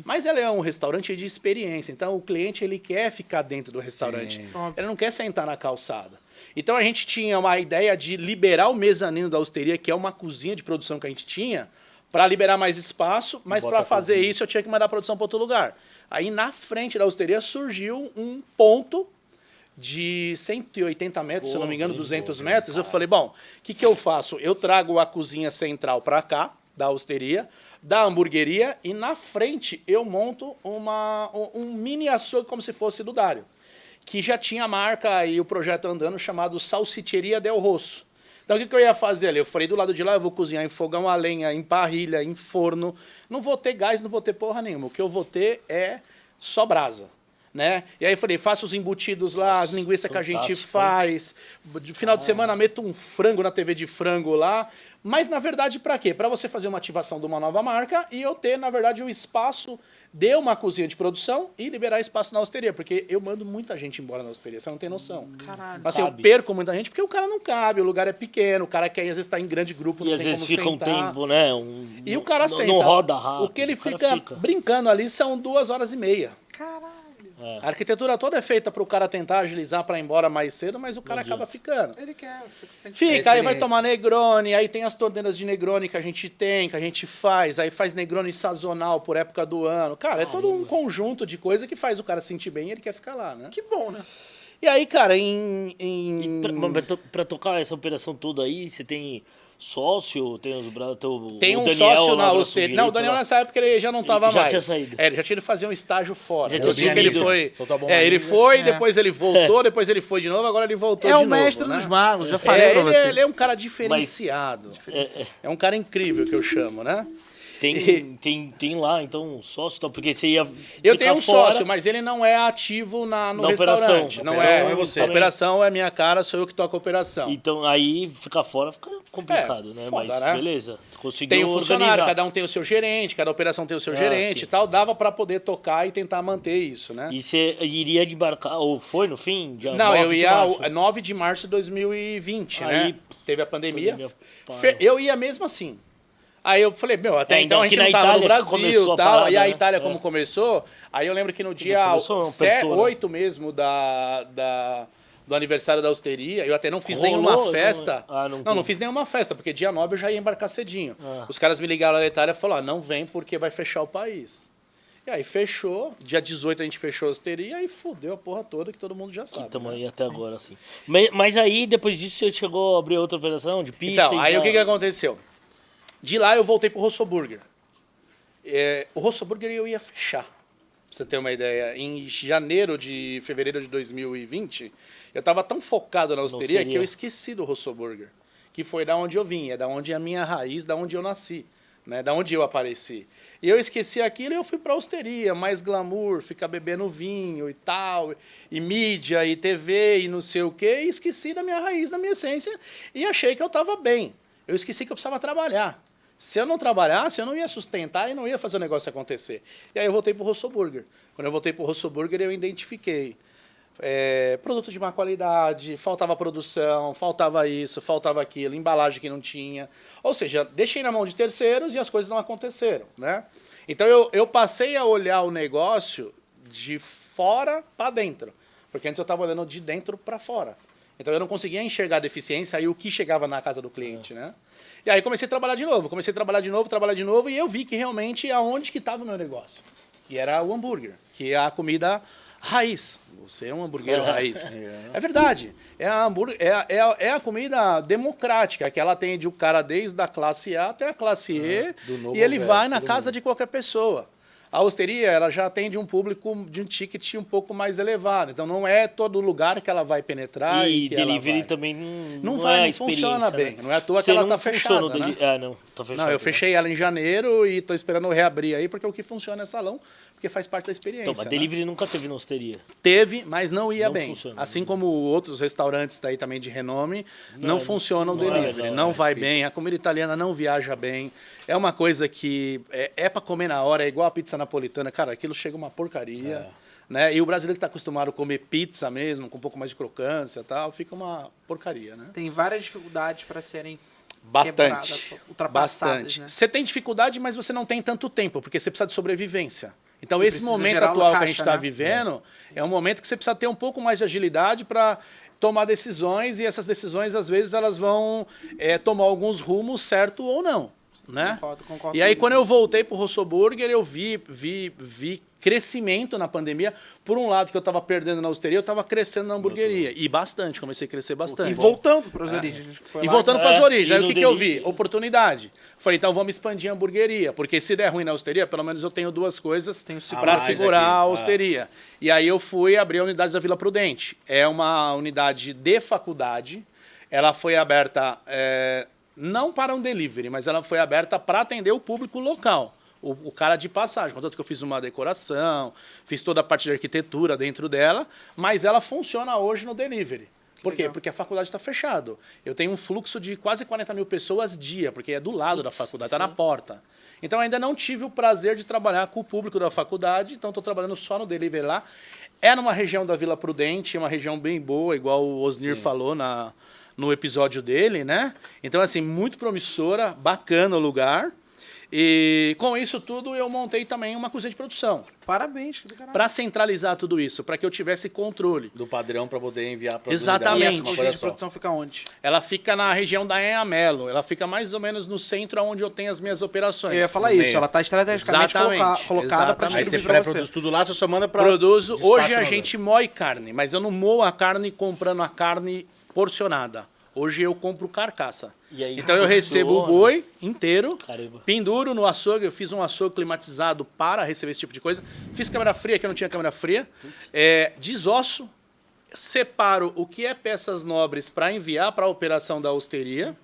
Mas ela é um restaurante de experiência, então o cliente ele quer ficar dentro do restaurante. Sim. Ele não quer sentar na calçada. Então a gente tinha uma ideia de liberar o mezanino da Osteria, que é uma cozinha de produção que a gente tinha, para liberar mais espaço, mas para fazer isso eu tinha que mandar a produção para outro lugar. Aí na frente da Osteria surgiu um ponto de 180 metros, se eu não me engano, 200 metros. Eu falei, bom, o que eu faço? Eu trago a cozinha central para cá, da Osteria, da hamburgueria, e na frente eu monto um mini açougue como se fosse do Dário, que já tinha a marca e o projeto andando chamado Salsicheria Del Rosso. Então, o que eu ia fazer ali? Eu falei, do lado de lá eu vou cozinhar em fogão a lenha, em parrilha, em forno. Não vou ter gás, não vou ter porra nenhuma. O que eu vou ter é só brasa, né? E aí eu falei, faço os embutidos lá, as linguiças que a gente faz. De final de semana, meto um frango na TV de frango lá. Mas, na verdade, para quê? Para você fazer uma ativação de uma nova marca e eu ter, na verdade, o espaço de uma cozinha de produção e liberar espaço na Osteria. Porque eu mando muita gente embora na Osteria, você não tem noção. Caralho. Assim, eu perco muita gente porque o cara não cabe, o lugar é pequeno, o cara quer, às vezes, estar em grande grupo, E não às tem vezes como fica um sentar. tempo, né? E o cara senta. Não roda rápido. O que ele cara fica brincando ali são 2h30. Caralho. A arquitetura toda é feita para o cara tentar agilizar para ir embora mais cedo, mas o cara acaba ficando. Ele quer. Fica, aí vai tomar Negroni, aí tem as torneiras de Negroni que a gente tem, que a gente faz, aí faz Negroni sazonal por época do ano. Cara, é todo um conjunto de coisa que faz o cara se sentir bem e ele quer ficar lá, né? Que bom, né? E aí, cara, Pra tocar essa operação toda aí, você tem sócio? Tem Tem o um Daniel sócio lá, na braço Osteria. direito Não, o Daniel lá. nessa época ele já não estava já mais. tinha saído. É, ele já tinha ido fazer um estágio fora. Já Eu tinha vi que ele saído. foi. Soltou a bomba Ele ainda. foi, depois ele voltou, depois ele foi de novo, agora ele voltou É de o novo. mestre né? dos magos, já falei pra você. Ele é um cara diferenciado. É um cara incrível que eu chamo, né? Tem lá, então, um sócio, tá? Porque você ia Eu ficar tenho um fora, sócio, mas ele não é ativo no Na restaurante. operação. Não A é. operação é você. A operação é minha cara, sou eu que toco a operação. Então, aí ficar fora fica complicado, né? foda, Mas né? beleza, conseguiu Tem o funcionário, organizar. cada um tem o seu gerente, cada operação tem o seu gerente sim. e tal. Dava pra poder tocar e tentar manter isso, né? E você iria embarcar, ou foi no fim? Dia Não, 9 eu de ia março? 9 de março de 2020, Aí, né? Teve a pandemia. pandemia parou. Eu ia mesmo assim. Aí eu falei, meu, até Ainda então a aqui gente não na tava no Itália que Brasil começou e a tal. parada, E a né? Itália como começou, aí eu lembro que no dia começou uma abertura. 8 mesmo do aniversário da Osteria, eu até não fiz Rolou, nenhuma não- festa. não Não teve. fiz nenhuma festa, porque dia 9 eu já ia embarcar cedinho. Os caras me ligaram da Itália e falaram, não vem porque vai fechar o país. E aí fechou, dia 18 a gente fechou a Osteria, e aí fudeu a porra toda que todo mundo já sabe. Estamos né? aí até agora, assim. Mas aí, depois disso, você chegou a abrir outra operação de pizza Então, e aí tal. o que aconteceu? De lá eu voltei pro Rosso Burger. O Rosso Burger eu ia fechar, pra você ter uma ideia. Em fevereiro de 2020, eu estava tão focado na Osteria Osteria. que eu esqueci do Rosso Burger, que foi da onde eu vim, é da onde é a minha raiz, da onde eu nasci, né? Da onde eu apareci. E eu esqueci aquilo e eu fui pra Osteria, mais glamour, ficar bebendo vinho e tal, e mídia, e TV, e não sei o quê, e esqueci da minha raiz, da minha essência, e achei que eu estava bem. Eu esqueci que eu precisava trabalhar. Se eu não trabalhasse, eu não ia sustentar e não ia fazer o negócio acontecer. E aí eu voltei pro Rosso Burger. Quando eu voltei pro Rosso Burger, eu identifiquei produto de má qualidade, faltava produção, faltava isso, faltava aquilo, embalagem que não tinha. Ou seja, deixei na mão de terceiros e as coisas não aconteceram, né? Então eu passei a olhar o negócio de fora para dentro, porque antes eu estava olhando de dentro para fora. Então eu não conseguia enxergar a deficiência e o que chegava na casa do cliente, né? E aí comecei a trabalhar de novo, e eu vi que realmente aonde que estava o meu negócio. Que era o hambúrguer, que é a comida raiz. Você é um hambúrguer raiz. É verdade. É a comida democrática, que ela atende o cara desde a classe A até a classe E, do novo e ele velho, vai na todo casa de qualquer pessoa. A Osteria, ela já atende um público de um ticket um pouco mais elevado. Então, não é todo lugar que ela vai penetrar E que ela delivery vai. também Não é vai, a não experiência, funciona né? bem. Não é à toa que Você ela não tá funciona fechada, o né? não, tá fechado. Não, eu né? fechei ela em janeiro e tô esperando reabrir aí, porque o que funciona é salão, porque faz parte da experiência. Então, mas né? delivery nunca teve na Osteria. Teve, mas não ia Não bem. funciona. Assim como outros restaurantes daí também de renome, não funcionam o não é delivery. legal, Não é vai difícil. bem, a comida italiana não viaja bem. É uma coisa que é para comer na hora, é igual a pizza napolitana. Cara, aquilo chega uma porcaria. Né? E o brasileiro que está acostumado a comer pizza mesmo, com um pouco mais de crocância e tal, fica uma porcaria, né? Tem várias dificuldades para serem Bastante. quebradas, ultrapassadas, Bastante. né? Você tem dificuldade, mas você não tem tanto tempo, porque você precisa de sobrevivência. Então, E esse precisa momento gerar atual que a caixa, gente está né? vivendo é um momento que você precisa ter um pouco mais de agilidade para tomar decisões e essas decisões, às vezes, elas vão tomar alguns rumos certo ou não, né? Concordo E aí, com quando eu voltei pro Rosso Burger, eu vi crescimento na pandemia. Por um lado, que eu estava perdendo na osteria, eu estava crescendo na hamburgueria. E bastante, comecei a crescer bastante. E voltando para as origens. que foi E lá voltando para as origens, e aí no o que eu vi? delivery. Oportunidade. Falei, então vamos expandir a hamburgueria, porque se der ruim na osteria, pelo menos eu tenho duas coisas para mais segurar aqui. a osteria. E aí eu fui abrir a unidade da Vila Prudente. É uma unidade de faculdade. Ela foi aberta não para um delivery, mas ela foi aberta para atender o público local. O cara de passagem. Contanto que eu fiz uma decoração, fiz toda a parte de arquitetura dentro dela, mas ela funciona hoje no delivery. Por quê? Porque a faculdade está fechada. Eu tenho um fluxo de quase 40 mil pessoas dia, porque é do lado da faculdade, está na porta. Então ainda não tive o prazer de trabalhar com o público da faculdade, então estou trabalhando só no delivery lá. É numa região da Vila Prudente, uma região bem boa, igual o Osnir falou no episódio dele, né? Então, assim, muito promissora, bacana o lugar. E com isso tudo eu montei também uma cozinha de produção. Parabéns, que do caralho. Para centralizar tudo isso, para que eu tivesse controle. Do padrão para poder enviar para Exatamente. E essa Uma cozinha de produção fica onde? Ela fica na região da Enhamelo. Ela fica mais ou menos no centro onde eu tenho as minhas operações. Eu ia falar No isso, meio. ela está estrategicamente Exatamente, colocada para exatamente. Aí você distribuir para você. pré-produz tudo lá, você só manda para... Produzo. Hoje a despacho gente moe carne, mas eu não moo a carne comprando a carne porcionada. Hoje eu compro carcaça. E aí, Então eu recebo o boi inteiro, Caramba. penduro no açougue. Eu fiz um açougue climatizado para receber esse tipo de coisa. Fiz câmera fria, que eu não tinha câmera fria. Desosso, separo o que é peças nobres para enviar para a operação da osteria.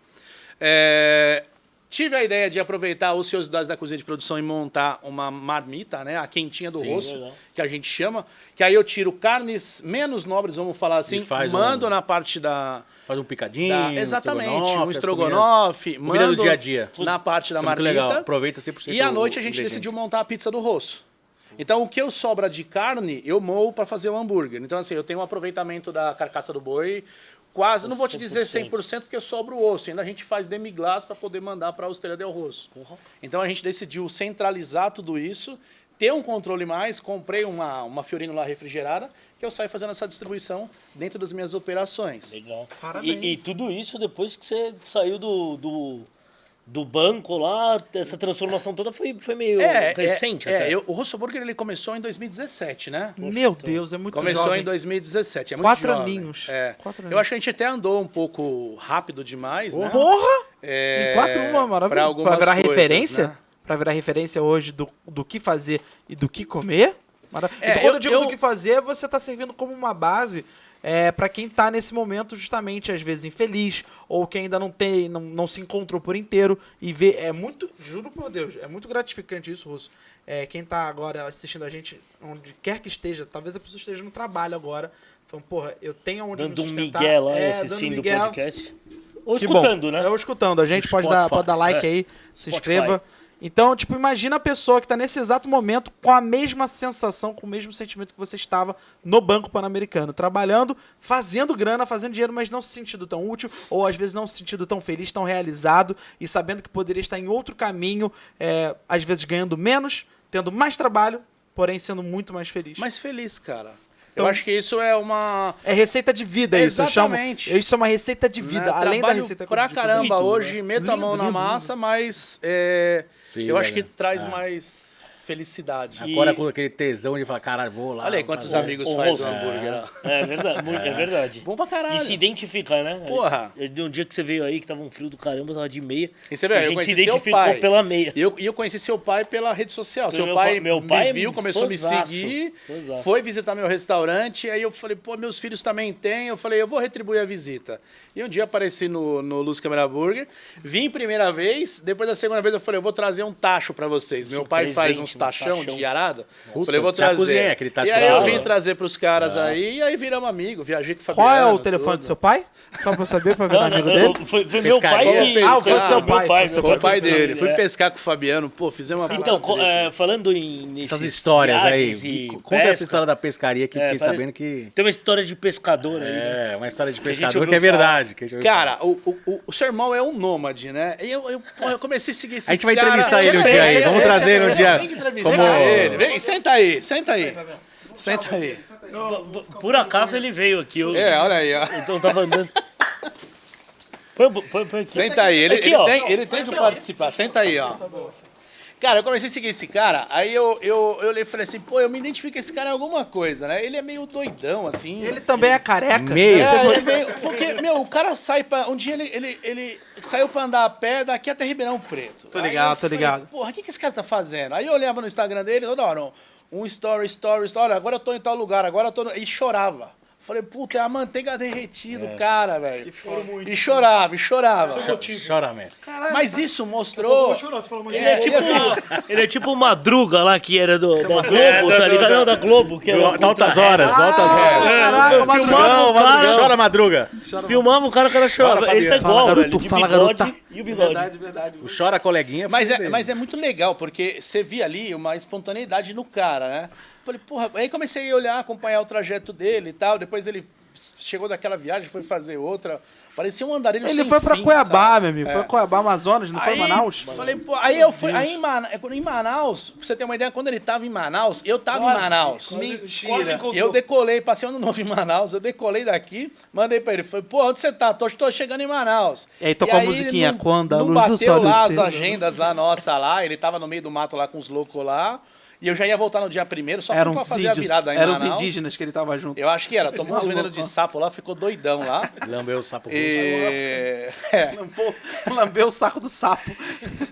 Tive a ideia de aproveitar a ociosidade da cozinha de produção e montar uma marmita, né? A quentinha do rosto, legal. que a gente chama. Que aí eu tiro carnes menos nobres, vamos falar assim, E faz mando na parte da... Faz um picadinho, exatamente, um um estrogonofe, estrogonofe. comida do mando dia a dia. Na parte da Isso é muito marmita. legal, aproveita 100% E à noite a o gente ingrediente. decidiu montar a pizza do rosso. Então, o que eu sobra de carne, eu moo para fazer o hambúrguer. Então, assim, eu tenho um aproveitamento da carcaça do boi, quase, não vou te dizer 100%, porque sobra o osso. Ainda a gente faz demi-glace para poder mandar para a Osteria del Rosso. Então, a gente decidiu centralizar tudo isso, ter um controle mais. Comprei uma Fiorino lá refrigerada, que eu saio fazendo essa distribuição dentro das minhas operações. Legal. Parabéns. E tudo isso depois que você saiu do banco lá, essa transformação toda foi meio recente até. O Rosso Burger ele começou em 2017, né? Meu Deus, é muito Começou jovem. em 2017, é muito 4 jovem. aninhos. 4 Eu aninhos. acho que a gente até andou um pouco rápido demais, né? Porra! É, Em 4 anos, pra maravilhoso. algumas Pra virar coisas, referência? né? Pra virar referência hoje do que fazer e do que comer? Então, quando eu- eu digo eu- do que fazer, você tá servindo como uma base para quem tá nesse momento justamente, às vezes, infeliz, ou que ainda não se encontrou por inteiro e vê. É muito, juro por Deus, é muito gratificante isso, Russo. Quem tá agora assistindo a gente, onde quer que esteja, talvez a pessoa esteja no trabalho agora, falando, porra, eu tenho onde Dando me um sustentar. migué lá e dando assistindo o migué. podcast. Ou Que escutando, bom. né? Ou escutando. A gente No pode Spotify. dar like É. aí, se Spotify. inscreva. Então, tipo, imagina a pessoa que tá nesse exato momento com a mesma sensação, com o mesmo sentimento que você estava no Banco Pan-Americano, trabalhando, fazendo grana, fazendo dinheiro, mas não se sentindo tão útil, ou às vezes não se sentindo tão feliz, tão realizado, e sabendo que poderia estar em outro caminho, às vezes ganhando menos, tendo mais trabalho, porém sendo muito mais feliz. Mas feliz, cara. Então- eu acho que isso é uma... É receita de vida isso, eu chamo. Exatamente. Isso é uma receita de vida, né? além da Trabalho receita pra de caramba cozinha. hoje, meto a Lindo, mão na lindo, massa, mas Sim, eu acho que velho. traz mais felicidade. Agora com aquele tesão de falar, caralho, vou lá. Olha aí vou quantos fazer. amigos O faz o rosto. hambúrguer. ó. É verdade, é verdade. Bom pra caralho. E se identifica, né? Porra. De um dia que você veio aí, que tava um frio do caramba, tava de meia. E você vê, a eu gente se conheci seu identificou pai. pela meia. E eu conheci seu pai pela rede social. Seu Meu pai, pai- meu pai me é viu, começou a me fãzaço, seguir, fãzaço. foi visitar meu restaurante, aí eu falei, pô, meus filhos também têm. Eu falei, eu vou retribuir a visita. E um dia apareci no Luz Câmera Burger, vim primeira vez, depois da segunda vez eu falei, eu vou trazer um tacho pra vocês. Meu pai faz presente, uns um tachão tachão. de arada. Puta, Falei, eu vou já trazer. cozinhei aquele tacho E aí pra eu ela. vim trazer pros caras aí, e aí viramos amigo, viajei com o Fabiano. Qual é o telefone tudo. do seu pai? Só pra eu saber, pra virar amigo dele? Foi meu pai Pescaria. que... Ah, foi seu pai, foi Foi o pai fez dele. isso, Fui é. pescar com o Fabiano. Pô, fizemos uma Então, puta treta. falando nesses Essas histórias aí. viagens e Conta essa pesca, história da pescaria que eu fiquei pare- sabendo que... Tem uma história de pescador aí, né? É, uma história de a gente pescador ouviu que é falar. verdade. que a gente ouviu falar. Cara, o seu irmão é um nômade, né? E eu comecei a seguir esse A gente vai cara. entrevistar ele Eu um sei, dia aí. eu Vamos sei, trazer eu um dia. tenho que entrevistar como- ele. Vem, senta aí, senta aí. Senta aí. Por acaso ele veio aqui. Olha aí, ó. Então eu tava andando. Põe aqui. Senta aí, ele, Aqui, ele ó. tem que participar. Senta aí, ó. Cara, eu comecei a seguir esse cara, aí eu olhei e falei assim, pô, eu me identifico com esse cara em alguma coisa, né? Ele é meio doidão, assim. Ele também é careca. Meio. Ele meio, porque, meu, o cara sai pra... Um dia ele saiu pra andar a pé daqui até Ribeirão Preto. Tô ligado, Aí eu tô falei, ligado. Porra, o que esse cara tá fazendo? Aí eu olhava no Instagram dele, toda hora, um story, olha, agora eu tô em tal lugar, agora eu tô... E chorava. Falei, puta, é a manteiga derretida, cara, velho. E chorava. Chora, mestre. Mas isso mostrou... Ele é tipo o Madruga lá, que era da Globo, tá ligado? Não, da Globo. Que era Da altas horas, da altas horas. Caraca, filmava o cara, Chora, Madruga. filmava o cara chorava. Fala, Ele tá Fabiano. igual, Fala, velho. garoto, De fala, bigode garota. e o bigode. Verdade. O chora, coleguinha. Mas é muito legal, porque você via ali uma espontaneidade no cara, né? Falei, porra, aí comecei a olhar, acompanhar o trajeto dele e tal. Depois ele chegou daquela viagem, foi fazer outra. Parecia um andarilho Ele sem foi pra fim, Cuiabá, sabe? meu amigo. Foi pra Cuiabá, Amazonas, não foi Aí, Manaus? Falei, pô, aí eu fui. Aí em Manaus, pra você ter uma ideia, quando ele tava em Manaus, eu tava em Manaus. Mentira. Eu decolei, passei ano novo em Manaus, eu decolei daqui, mandei pra ele, falei, pô, onde você tá? Tô chegando em Manaus. E aí tocou a musiquinha, quando a luz do sol bateu lá as desceu. agendas lá, nossa lá, ele tava no meio do mato lá com os loucos lá, e eu já ia voltar no dia 1º, só Eram pra os fazer a índios, virada em eram os Manaus. indígenas que ele tava junto. Eu acho que era, tomou uns venenos de sapo lá, ficou doidão lá. Lambeu o sapo roxo. Lambeu o saco do sapo.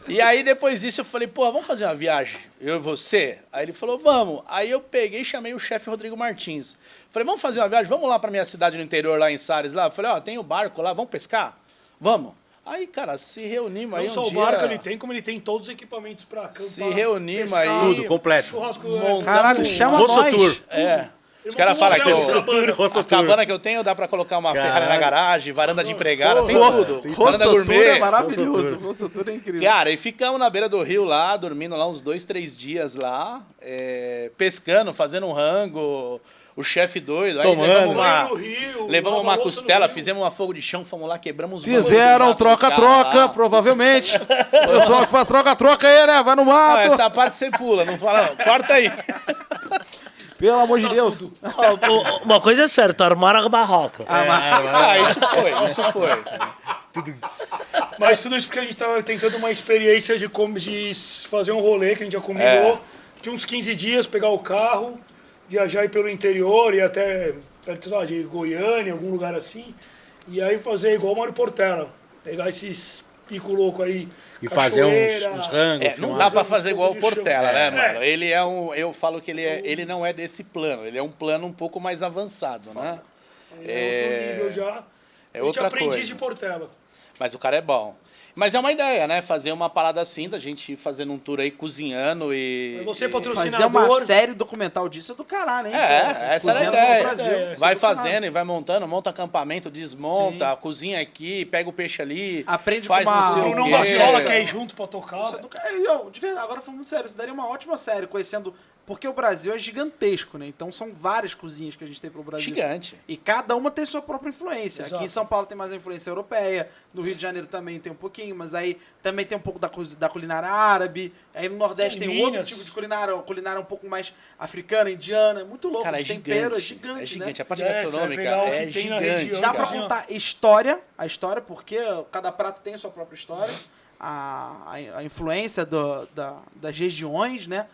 E aí, depois disso, eu falei, pô, vamos fazer uma viagem, eu e você? Aí ele falou, vamos. Aí eu peguei e chamei o chefe Rodrigo Martins. Falei, vamos fazer uma viagem, vamos lá pra minha cidade no interior, lá em Sares, lá. Eu falei, ó, tem o barco lá, vamos pescar? Vamos. Aí, cara, se reunimos aí Não só um o dia... barco ele tem, como ele tem todos os equipamentos pra acampar. Se reunimos pescar, aí... Tudo, completo. Churrasco. Montamos Caralho, chama Rosso nós. Tour. É. Os caras falam que Rosso a Tour. cabana que eu tenho dá pra colocar uma Ferrari na Caralho. garagem, varanda de empregada, tem Pô, tudo. Varanda Rosso Tour gourmet. é maravilhoso. Rosso Tour é incrível. Cara, e ficamos na beira do rio lá, dormindo lá uns 2, 3 dias lá, pescando, fazendo um rango, o chefe doido. Aí Tomando. levamos uma louça no costela, rio. fizemos uma fogo de chão, fomos lá, quebramos os Fizeram bancos do troca-troca, carro lá. provavelmente. O pessoal que faz troca-troca aí, né? Vai no Não, mato. essa parte você pula, não fala não. Corta aí. Pelo amor de Deus. Ó, uma coisa é certa, armaram a barraca. Isso foi. Mas tudo isso porque a gente tava tentando uma experiência de fazer um rolê que a gente já combinou. De uns 15 dias, pegar o carro, viajar aí pelo interior e até perto lá, de Goiânia, algum lugar assim. E aí fazer igual o Mário Portela. Pegar esses pico louco aí. E fazer cachoeira. uns rangos. Não filmar. dá pra fazer igual o fogo de Portela, chão. né, É. mano? Ele é eu falo que ele não é desse plano, ele é um plano um pouco mais avançado, né? É outro nível já. É A gente outra aprendiz coisa. de Portela. Mas o cara é bom. Mas é uma ideia, né? Fazer uma parada assim, da gente ir fazendo um tour aí cozinhando e... Você Fazer patrocinador. uma série documental disso é do caralho, hein? Essa era a Cozinhando ideia. no Brasil. Vai Isso é do caralho. fazendo e vai montando, monta acampamento, desmonta, cozinha aqui, pega o peixe ali, Aprende faz com uma- não sei o Bruno quê. Maviola quer ir junto pra tocar. Isso é do caralho. Eu, de verdade, agora falando muito sério, isso daria uma ótima série, conhecendo... Porque o Brasil é gigantesco, né? Então são várias cozinhas que a gente tem pro Brasil. Gigante. E cada uma tem sua própria influência. Exato. Aqui em São Paulo tem mais a influência europeia, no Rio de Janeiro também tem um pouquinho, mas aí também tem um pouco da culinária árabe. Aí no Nordeste tem outro Minas. tipo de culinária um pouco mais africana, indiana. É muito louco. Cara, é de tempero, é gigante. gigante, É gigante. né? A parte É, você vai gastronômica pegar o é que tem na gigante. região. Dá pra Assim, ó. contar a história, porque cada prato tem a sua própria história, a influência das regiões, né?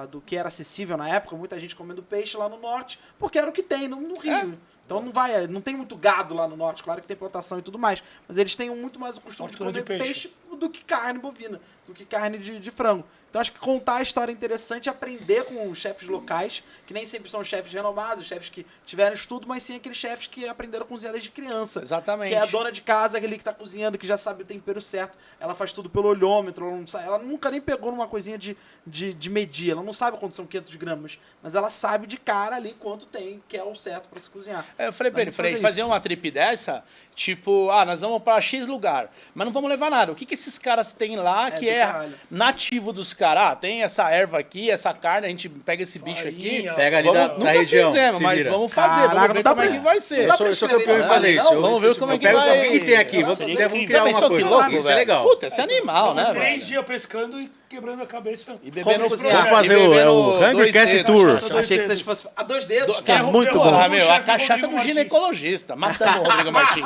Do que era acessível na época, muita gente comendo peixe lá no norte, porque era o que tem no Rio. Então não tem muito gado lá no norte, claro que tem plantação e tudo mais, mas eles têm muito mais o costume de Fartura comer de peixe. peixe do que carne bovina, do que carne de frango. Então acho que contar a história é interessante, aprender com os chefes locais, que nem sempre são chefes renomados, chefes que tiveram estudo, mas sim aqueles chefes que aprenderam a cozinhar desde criança. Exatamente. Que é a dona de casa, aquele que tá cozinhando, que já sabe o tempero certo. Ela faz tudo pelo olhômetro, ela nunca nem pegou numa coisinha de medir. Ela não sabe quanto são 500 gramas, mas ela sabe de cara ali quanto tem, que é o certo pra se cozinhar. Eu falei pra ele, Vamos fazer fazer isso. uma trip dessa, tipo, nós vamos pra X lugar, mas não vamos levar nada. O que esses caras têm lá que do é é nativo dos caras. Tem essa erva aqui, essa carne, a gente pega esse bicho aqui. Farinha. Pega ali Vamos, da nunca região. fizemos, se mas vira. vamos fazer. Caraca, Vamos ver não dá como é pra- que vai ser. Eu sou campeão em fazer isso. Vamos ver como é que Eu pego vai. o que tem aqui. Vamos Já criar uma pensou que coisa. louco, Isso é velho? legal. Puta, esse é animal, né, 3 velho? dias pescando e quebrando a cabeça. E bebendo Como projeto. Vamos fazer E o bebendo Hungry dois Cast dedos. Tour. Cachaça, Achei que vocês fossem... A 2 dedos, Que é cara. muito bom. derrubou o Meu, a chefe cachaça Rodrigo do Martins. ginecologista. Matamos o Rodrigo Martins.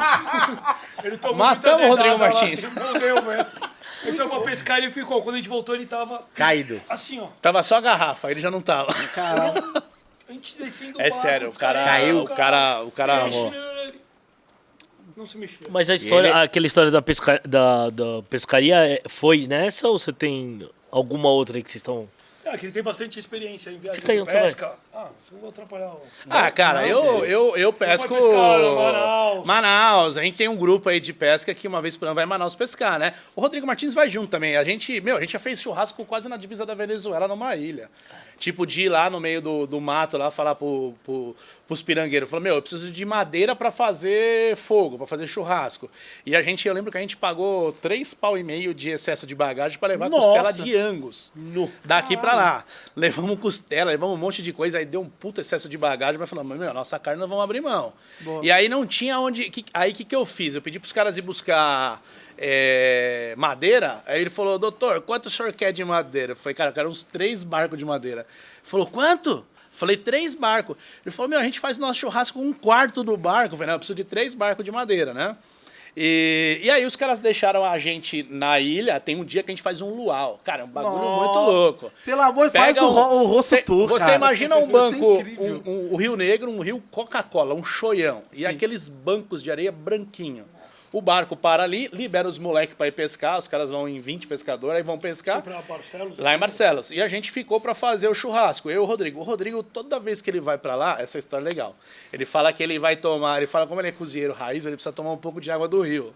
Ele tomou Matamos muita o Rodrigo dedada lá, Martins. ele morreu, velho. A gente foi pra pescar e ele ficou. Quando a gente voltou, ele tava Caído. assim, ó. Tava só a garrafa, ele já não tava. A gente descendo o É barco, sério, o cara descarregando caiu, o cara peixe, não se mexia. Mas a história, ele- aquela história da pescaria foi nessa ou você tem alguma outra aí que vocês estão... É, que ele tem bastante experiência em viagem Fica aí de onde você vai. pesca. Ah, eu vou atrapalhar o... Ah, cara, eu pesco. Vai pescar em Manaus. Manaus. A gente tem um grupo aí de pesca que uma vez por ano vai em Manaus pescar, né? O Rodrigo Martins vai junto também. A gente já fez churrasco quase na divisa da Venezuela, numa ilha. Tipo, de ir lá no meio do mato, lá, falar pros pirangueiros. Falou, eu preciso de madeira pra fazer fogo, pra fazer churrasco. E eu lembro que a gente pagou 3,5 pau de excesso de bagagem pra levar costela de Angus. Daqui pra lá. Levamos costela, levamos um monte de coisa, aí deu um puto excesso de bagagem, mas falamos, nossa carne nós vamos abrir mão. E aí não tinha onde... Aí o que eu fiz? Eu pedi pros caras ir buscar... madeira, aí ele falou, doutor, quanto o senhor quer de madeira? Eu falei, cara, eu quero uns 3 barcos de madeira. Ele falou, quanto? Falei, 3 barcos. Ele falou, a gente faz nosso churrasco com 1/4 do barco. Eu falei, não, eu preciso de 3 barcos de madeira, né? E aí os caras deixaram a gente na ilha, tem um dia que a gente faz um luau. Cara, é um bagulho muito louco. Pelo amor, faz Pega o rosto tour, Você cara. imagina um Isso vai ser banco, incrível. o Rio Negro, um rio Coca-Cola, um choião. E aqueles bancos de areia branquinho. O barco para ali, libera os moleques para ir pescar, os caras vão em 20 pescadores, aí vão pescar Pra Barcelos. lá em Barcelos. E a gente ficou para fazer o churrasco, eu e o Rodrigo. O Rodrigo, toda vez que ele vai para lá, essa história é legal. Ele fala que ele vai tomar, ele fala como ele é cozinheiro raiz, ele precisa tomar um pouco de água do rio.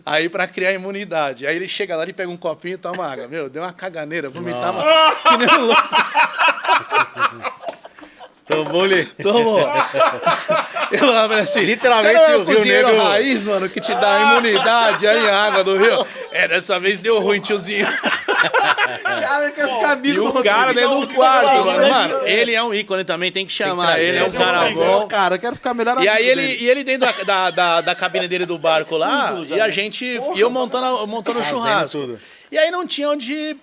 Aí para criar imunidade. Aí ele chega lá, ele pega um copinho e toma água. Deu uma caganeira, vomitava que nem um louco. Tomou-lhe. Tomou. Eu falava pra ele assim, Literalmente você não é o o Rio cozinheiro Negro- raiz, mano, que te dá imunidade aí a água do rio. Dessa vez deu ruim, tiozinho. Cara, quer ficar E amigo do o cara Rodrigo. dentro do quarto, mano. Mano, ele é um ícone também, tem que chamar. Ele é um cara bom. Cara, eu quero ficar melhor E amigo aí dele. ele dentro da cabine dele do barco lá, e a gente, e eu montando o churrasco. tudo. E aí não tinha onde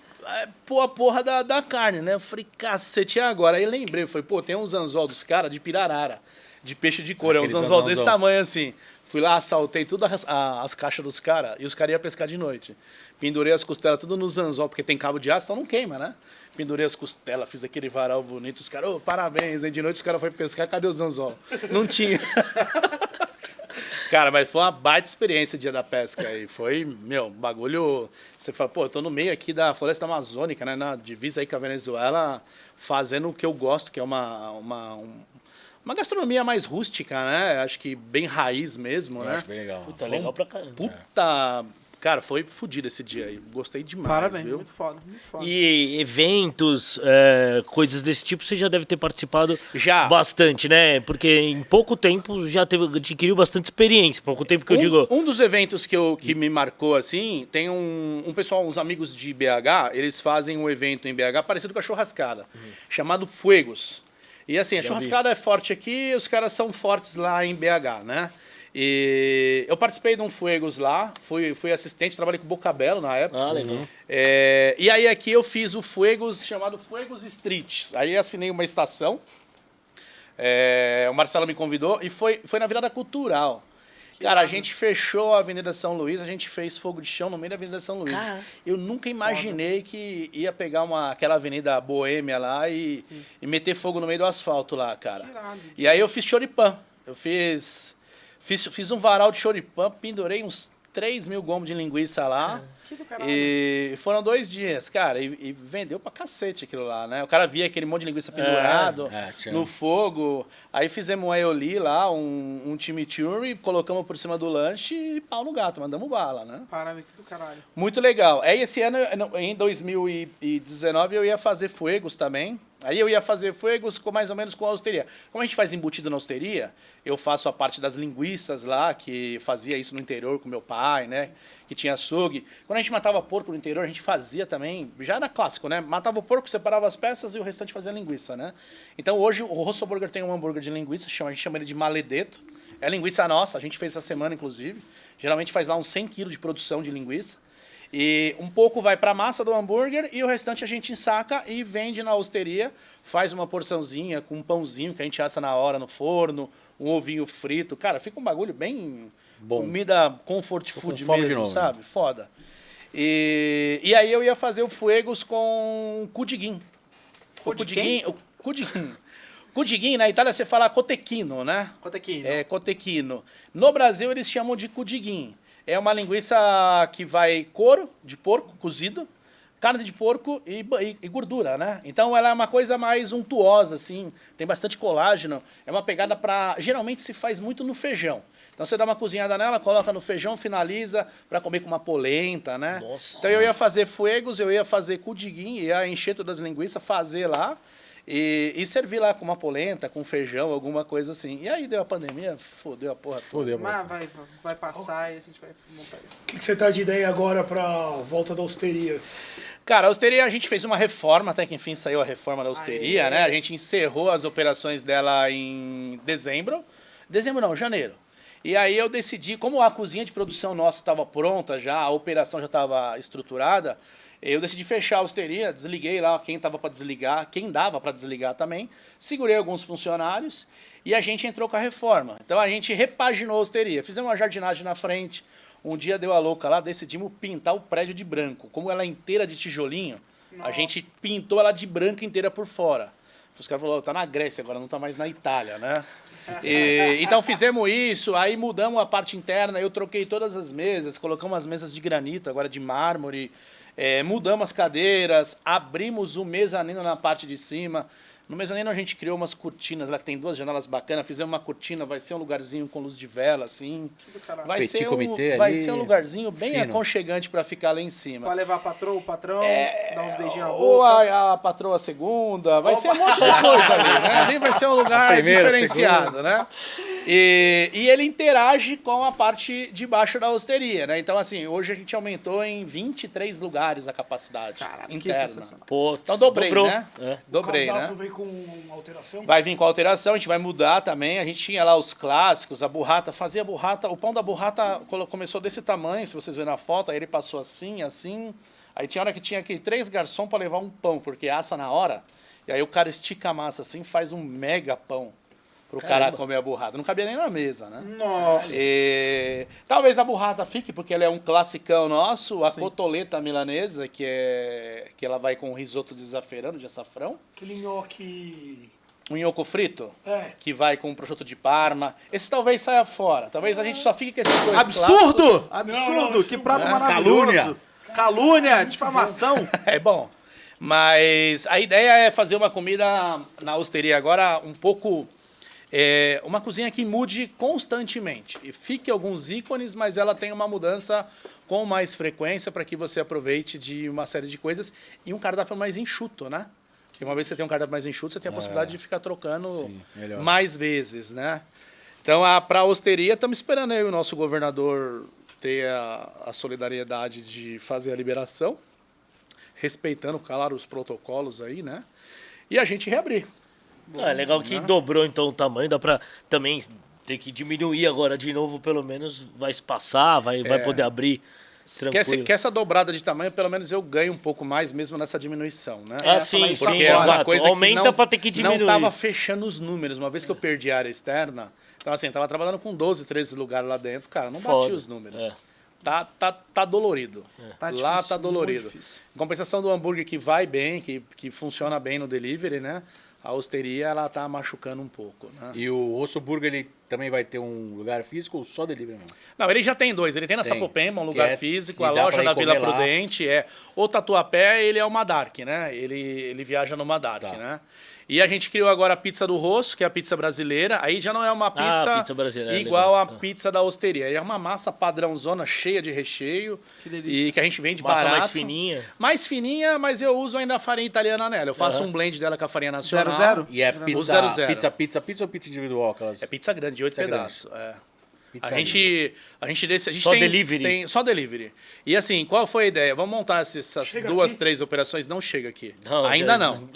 pôr a porra da carne, né? Eu falei, cacete, e agora? Aí lembrei, eu falei, tem uns anzol dos caras de pirarara, de peixe de cor, é uns Aqueles anzol desse anzolzão. tamanho assim. Fui lá, assaltei todas as caixas dos caras, e os caras iam pescar de noite. Pendurei as costelas tudo nos anzol, porque tem cabo de aço, então não queima, né? Pendurei as costelas, fiz aquele varal bonito, os caras, parabéns. Aí de noite os caras foram pescar, cadê os anzol? Não tinha. Cara, mas foi uma baita experiência o dia da pesca aí. Foi, bagulho. Você fala, eu tô no meio aqui da floresta amazônica, né? Na divisa aí com a Venezuela, fazendo o que eu gosto, que é uma gastronomia mais rústica, né? Acho que bem raiz mesmo, né? Acho bem legal. Tá legal pra caramba. Puta. Cara, foi fodido esse dia aí. Gostei demais, Parabéns, viu? muito foda, muito foda. E eventos, coisas desse tipo, você já deve ter participado Já. bastante, né? Porque em pouco tempo já adquiriu bastante experiência. Pouco tempo que eu digo. Um dos eventos que me marcou, assim, tem um pessoal, uns amigos de BH, eles fazem um evento em BH parecido com a churrascada, chamado Fuegos. E assim, a churrascada é forte aqui, os caras são fortes lá em BH, né? E eu participei de um Fuegos lá, fui assistente, trabalhei com o Bocabelo na época. Ah, legal. E aí aqui eu fiz o Fuegos, chamado Fuegos Street. Aí assinei uma estação, o Marcelo me convidou, e foi na Virada Cultural. Cara, a gente fechou a Avenida São Luís, a gente fez fogo de chão no meio da Avenida São Luís. Cara, Eu nunca imaginei que ia pegar aquela avenida boêmia lá e meter fogo no meio do asfalto lá, cara. E aí eu fiz choripã. Eu fiz um varal de choripã, pendurei uns 3.000 gomos de linguiça lá. Que do caralho. E foram 2 dias, cara, e vendeu pra cacete aquilo lá, né? O cara via aquele monte de linguiça pendurado tinha. no fogo. Aí fizemos um aioli lá, um chimichurri, colocamos por cima do lanche e pau no gato, mandamos bala, né? Parabéns, que do caralho. Muito legal. Aí esse ano, em 2019, eu ia fazer Fuegos também. Aí eu ia fazer fuegos mais ou menos com a osteria. Como a gente faz embutido na osteria, eu faço a parte das linguiças lá, que fazia isso no interior com meu pai, né? Que tinha açougue. Quando a gente matava porco no interior, a gente fazia também, já era clássico, né? Matava o porco, separava as peças e o restante fazia linguiça, né? Então hoje o Rosso Burger tem um hambúrguer de linguiça, a gente chama ele de maledeto. É linguiça nossa, a gente fez essa semana, inclusive. Geralmente faz lá uns 100 quilos de produção de linguiça. E um pouco vai para a massa do hambúrguer e o restante a gente ensaca e vende na osteria. Faz uma porçãozinha com um pãozinho que a gente assa na hora no forno, um ovinho frito. Cara, fica um bagulho bem Bom. Comida comfort Tô com food fome de mesmo, novo, sabe? Foda. E aí eu ia fazer o fuegos com cudiguim. O cudiguim... O cudiguim. Cudiguim, na Itália você fala cotechino, né? Cotechino. É, cotechino. No Brasil eles chamam de cudiguim. É uma linguiça que vai couro de porco cozido, carne de porco e gordura, né? Então ela é uma coisa mais untuosa, assim, tem bastante colágeno. É uma pegada para... Geralmente se faz muito no feijão. Então você dá uma cozinhada nela, coloca no feijão, finaliza para comer com uma polenta, né? Nossa. Então eu ia fazer fuegos, eu ia fazer cudiguim, ia encher todas as linguiças, fazer lá. E servir lá com uma polenta, com feijão, alguma coisa assim. E aí deu a pandemia, fodeu a porra toda. Mas vai passar e a gente vai montar isso. O que você tá de ideia agora pra volta da hosteria? Cara, a hosteria a gente fez uma reforma, até que enfim saiu a reforma da hosteria, Aê. né? A gente encerrou as operações dela em dezembro. Dezembro não, janeiro. E aí eu decidi, como a cozinha de produção nossa estava pronta já, a operação já estava estruturada, eu decidi fechar a hosteria, desliguei lá quem estava para desligar, quem dava para desligar também, segurei alguns funcionários e a gente entrou com a reforma. Então a gente repaginou a hosteria, fizemos uma jardinagem na frente, um dia deu a louca lá, decidimos pintar o prédio de branco. Como ela é inteira de tijolinho, a gente pintou ela de branco inteira por fora. Os caras falaram, tá na Grécia agora, não tá mais na Itália, né? Então fizemos isso, aí mudamos a parte interna, eu troquei todas as mesas, colocamos as mesas de granito, agora de mármore, mudamos as cadeiras, abrimos o mezanino na parte de cima. No mezanino a gente criou umas cortinas lá que tem 2 janelas bacanas, fizemos uma cortina, vai ser um lugarzinho com luz de vela, assim. Vai Petit ser comitê vai ali, ser um lugarzinho bem fino. aconchegante para ficar lá em cima. Pra levar a patroa, o patrão, dar uns beijinhos na Ou boca. a patroa segunda, vai ser um monte de coisa ali, né? Ali vai ser um lugar primeira, diferenciado, né? E ele interage com a parte de baixo da hosteria, né? Então, assim, hoje a gente aumentou em 23 lugares a capacidade Que interna. sensacional. Pô, Então dobrei, dobrou. né? É. Dobrei, O né? cardápio veio com alteração? Vai vir com alteração, a gente vai mudar também. A gente tinha lá os clássicos, a burrata, fazia burrata. O pão da burrata começou desse tamanho, se vocês verem na foto, aí ele passou assim, assim. Aí tinha hora que tinha aqui 3 garçons para levar um pão, porque assa na hora. E aí o cara estica a massa assim, faz um mega pão pro cara comer a burrata. Não cabia nem na mesa, né? Nossa. Talvez a burrata fique, porque ela é um classicão nosso. A cotoleta milanesa, que ela vai com risoto de zaferano, de açafrão. Aquele nhoque... Um nhoco frito, É. que vai com prosciutto de Parma. Esse talvez saia fora. Talvez a gente só fique com esses dois Absurdo! clássicos. Absurdo! Não, Que isso prato não é. maravilhoso! Calúnia! Difamação! É bom. Mas a ideia é fazer uma comida na hosteria agora um pouco... uma cozinha que mude constantemente. E fique alguns ícones, mas ela tem uma mudança com mais frequência para que você aproveite de uma série de coisas. E um cardápio mais enxuto, né? Porque uma vez que você tem um cardápio mais enxuto, você tem a possibilidade de ficar trocando melhor. mais vezes, né? Então, para a hosteria, estamos esperando aí o nosso governador ter a solidariedade de fazer a liberação, respeitando, claro, os protocolos aí, né? E a gente reabrir. É legal que dobrou então o tamanho, dá pra também ter que diminuir agora de novo, pelo menos vai espaçar, vai poder abrir tranquilo. Que essa dobrada de tamanho, pelo menos eu ganho um pouco mais mesmo nessa diminuição, né? Ah, sim, isso sim, Porque é uma exato. coisa Aumenta que não, pra ter que diminuir. não tava fechando os números. Uma vez que eu perdi a área externa, então assim, tava trabalhando com 12, 13 lugares lá dentro, cara, não Foda. batia os números. É. Tá dolorido. Tá Lá difícil, tá dolorido. muito difícil. Em compensação do hambúrguer que vai bem, que funciona bem no delivery, né? A hosteria, ela tá machucando um pouco, né? E o Rosso Burger, ele também vai ter um lugar físico ou só delivery? Não? Não, ele já tem 2. Ele tem na Tem. Sapopemba, um Que lugar é- físico, que a dá loja pra ir na Vila comer lá. Prudente. O Tatuapé, ele é uma Dark, né? Ele viaja numa Dark, Tá. né? E a gente criou agora a pizza do Rosso, que é a pizza brasileira. Aí já não é uma pizza brasileira, igual legal. a pizza da Osteria. É uma massa padrãozona, cheia de recheio. Que delícia. E que a gente vende Massa barato. mais fininha. Mais fininha, mas eu uso ainda a farinha italiana nela. Eu faço um blend dela com a farinha nacional. 00? E é O pizza, 00. pizza ou pizza individual? Aquelas... É pizza grande, de 8 Pizza pedaços. É. Pizza A gente Só tem, delivery? tem só delivery. E assim, qual foi a ideia? Vamos montar essas Chega 2, aqui. 3 operações. Não chega aqui. Não, Ainda já- não.